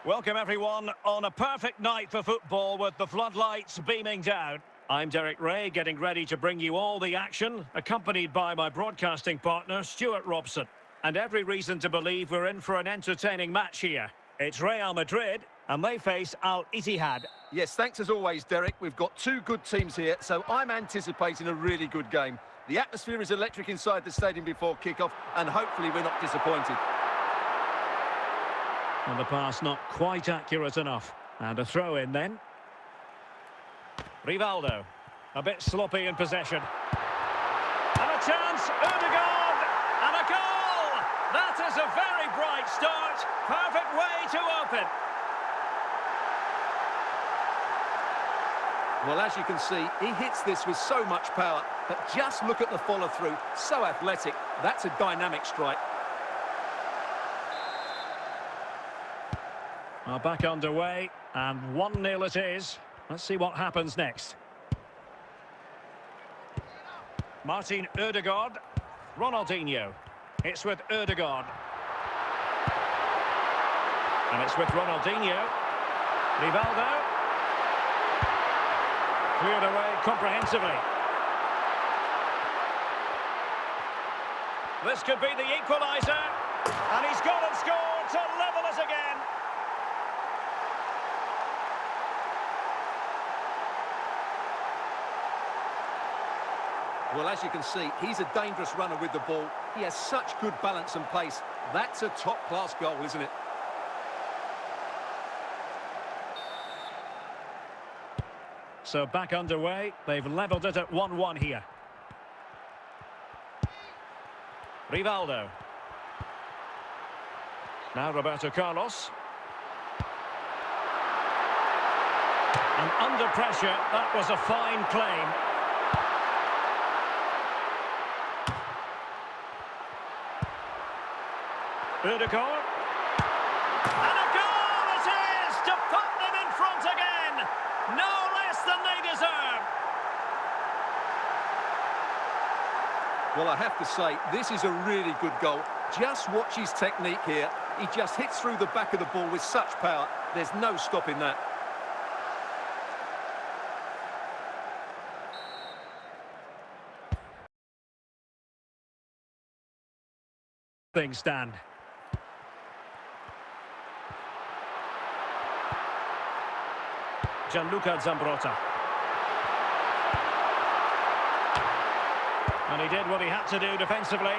Welcome everyone on a perfect night for football with the floodlights beaming down. I'm Derek Ray, getting ready to bring you all the action, accompanied by my broadcasting partner, Stuart Robson. And every reason to believe we're in for an entertaining match here. It's Real Madrid, and they face Al Ittihad. Yes, thanks as always, Derek. We've got two good teams here, so I'm anticipating a really good game. The atmosphere is electric inside the stadium before kickoff, and hopefully we're not disappointed. And the pass not quite accurate enough. And a throw in then. Rivaldo, a bit sloppy in possession. And a chance, Ødegaard, and a goal! That is a very bright start. Perfect way to open. Well, as you can see, he hits this with so much power, but just look at the follow-through. So athletic. That's a dynamic strike. Are back underway, and 1-0 it is. Let's see what happens next. Martin Ødegaard. Ronaldinho. It's with Ødegaard. And it's with Ronaldinho. Rivaldo. Cleared away comprehensively. This could be the equaliser. And he's gone and scored to level it again. Well, as you can see, he's a dangerous runner with the ball. He has such good balance and pace. That's a top-class goal, isn't it? So back underway. They've levelled it at 1-1 here. Rivaldo. Now Roberto Carlos. And under pressure, that was a fine claim. Ødegaard. And a goal it is to put them in front again. No less than they deserve. Well, I have to say, this is a really good goal. Just watch his technique here. He just hits through the back of the ball with such power. There's no stopping that. Things stand. Gianluca Zambrotta. And he did what he had to do defensively.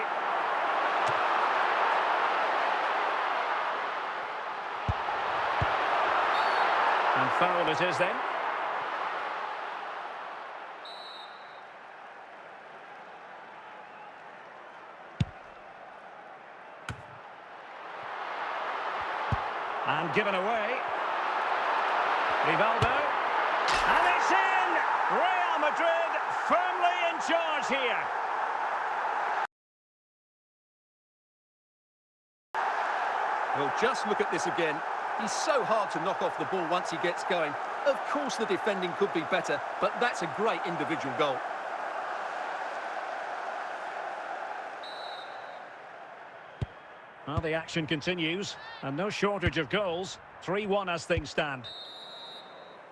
And foul it is then. And given away. Rivaldo. And it's in! Real Madrid firmly in charge here. Well, just look at this again. He's so hard to knock off the ball once he gets going. Of course the defending could be better, but that's a great individual goal. Well, the action continues, and no shortage of goals. 3-1 as things stand.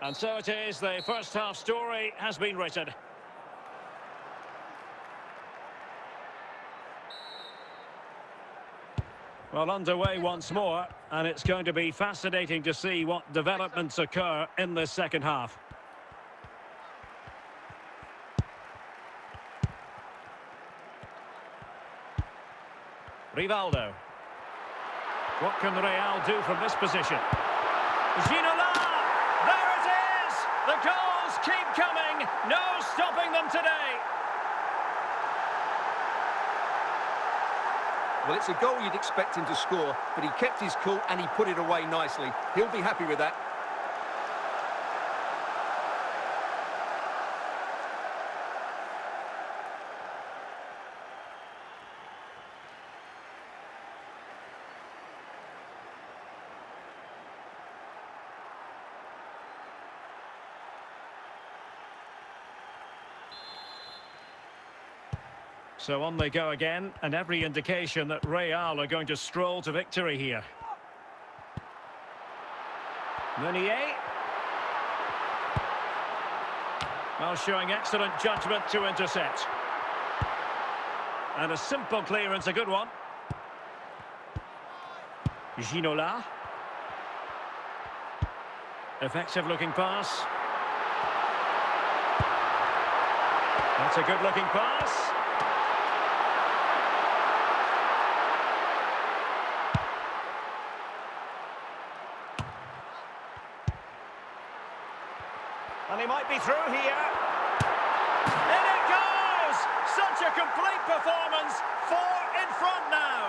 And so it is, the first half story has been written. Well, underway once more, and it's going to be fascinating to see what developments occur in this second half. Rivaldo. What can Real do from this position? Ginola! There it is! The goals keep coming! No stopping them today! Well, it's a goal you'd expect him to score, but he kept his cool and he put it away nicely. He'll be happy with that. So on they go again, and every indication that Real are going to stroll to victory here. Meunier. Well, showing excellent judgment to intercept. And a simple clearance, a good one. Ginola. Effective looking pass. That's a good looking pass. And he might be through here. In it goes! Such a complete performance. 4 in front now.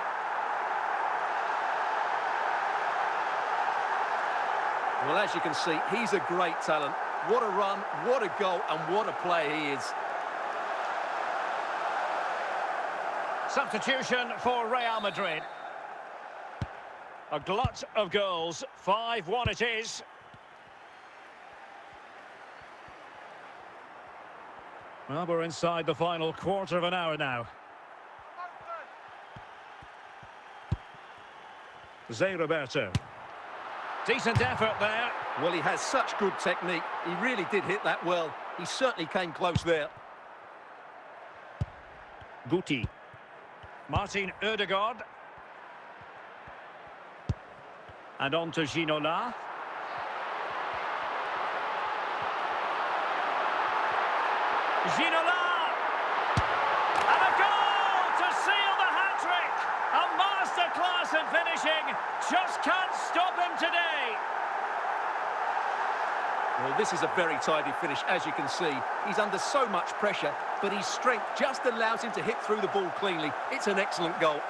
Well, as you can see, he's a great talent. What a run, what a goal, and what a player he is. Substitution for Real Madrid. A glut of goals. 5-1 it is. Well, we're inside the final quarter of an hour now. Zé Roberto. Decent effort there. Well, he has such good technique. He really did hit that well. He certainly came close there. Guti. Martin Ødegaard. And on to Ginola. Ginola! And a goal to seal the hat-trick! A masterclass in finishing. Just can't stop him today. Well, this is a very tidy finish, as you can see. He's under so much pressure, but his strength just allows him to hit through the ball cleanly. It's an excellent goal.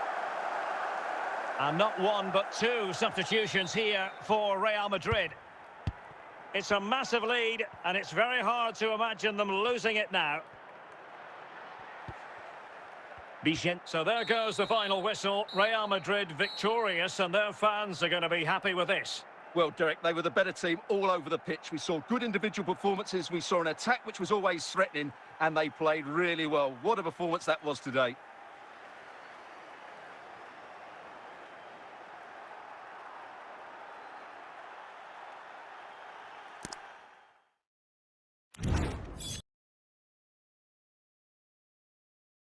And not one, but 2 substitutions here for Real Madrid. It's a massive lead, and it's very hard to imagine them losing it now. Bichent. So there goes the final whistle. Real Madrid victorious, and their fans are going to be happy with this. Well, Derek, they were the better team all over the pitch. We saw good individual performances. We saw an attack which was always threatening, and they played really well. What a performance that was today.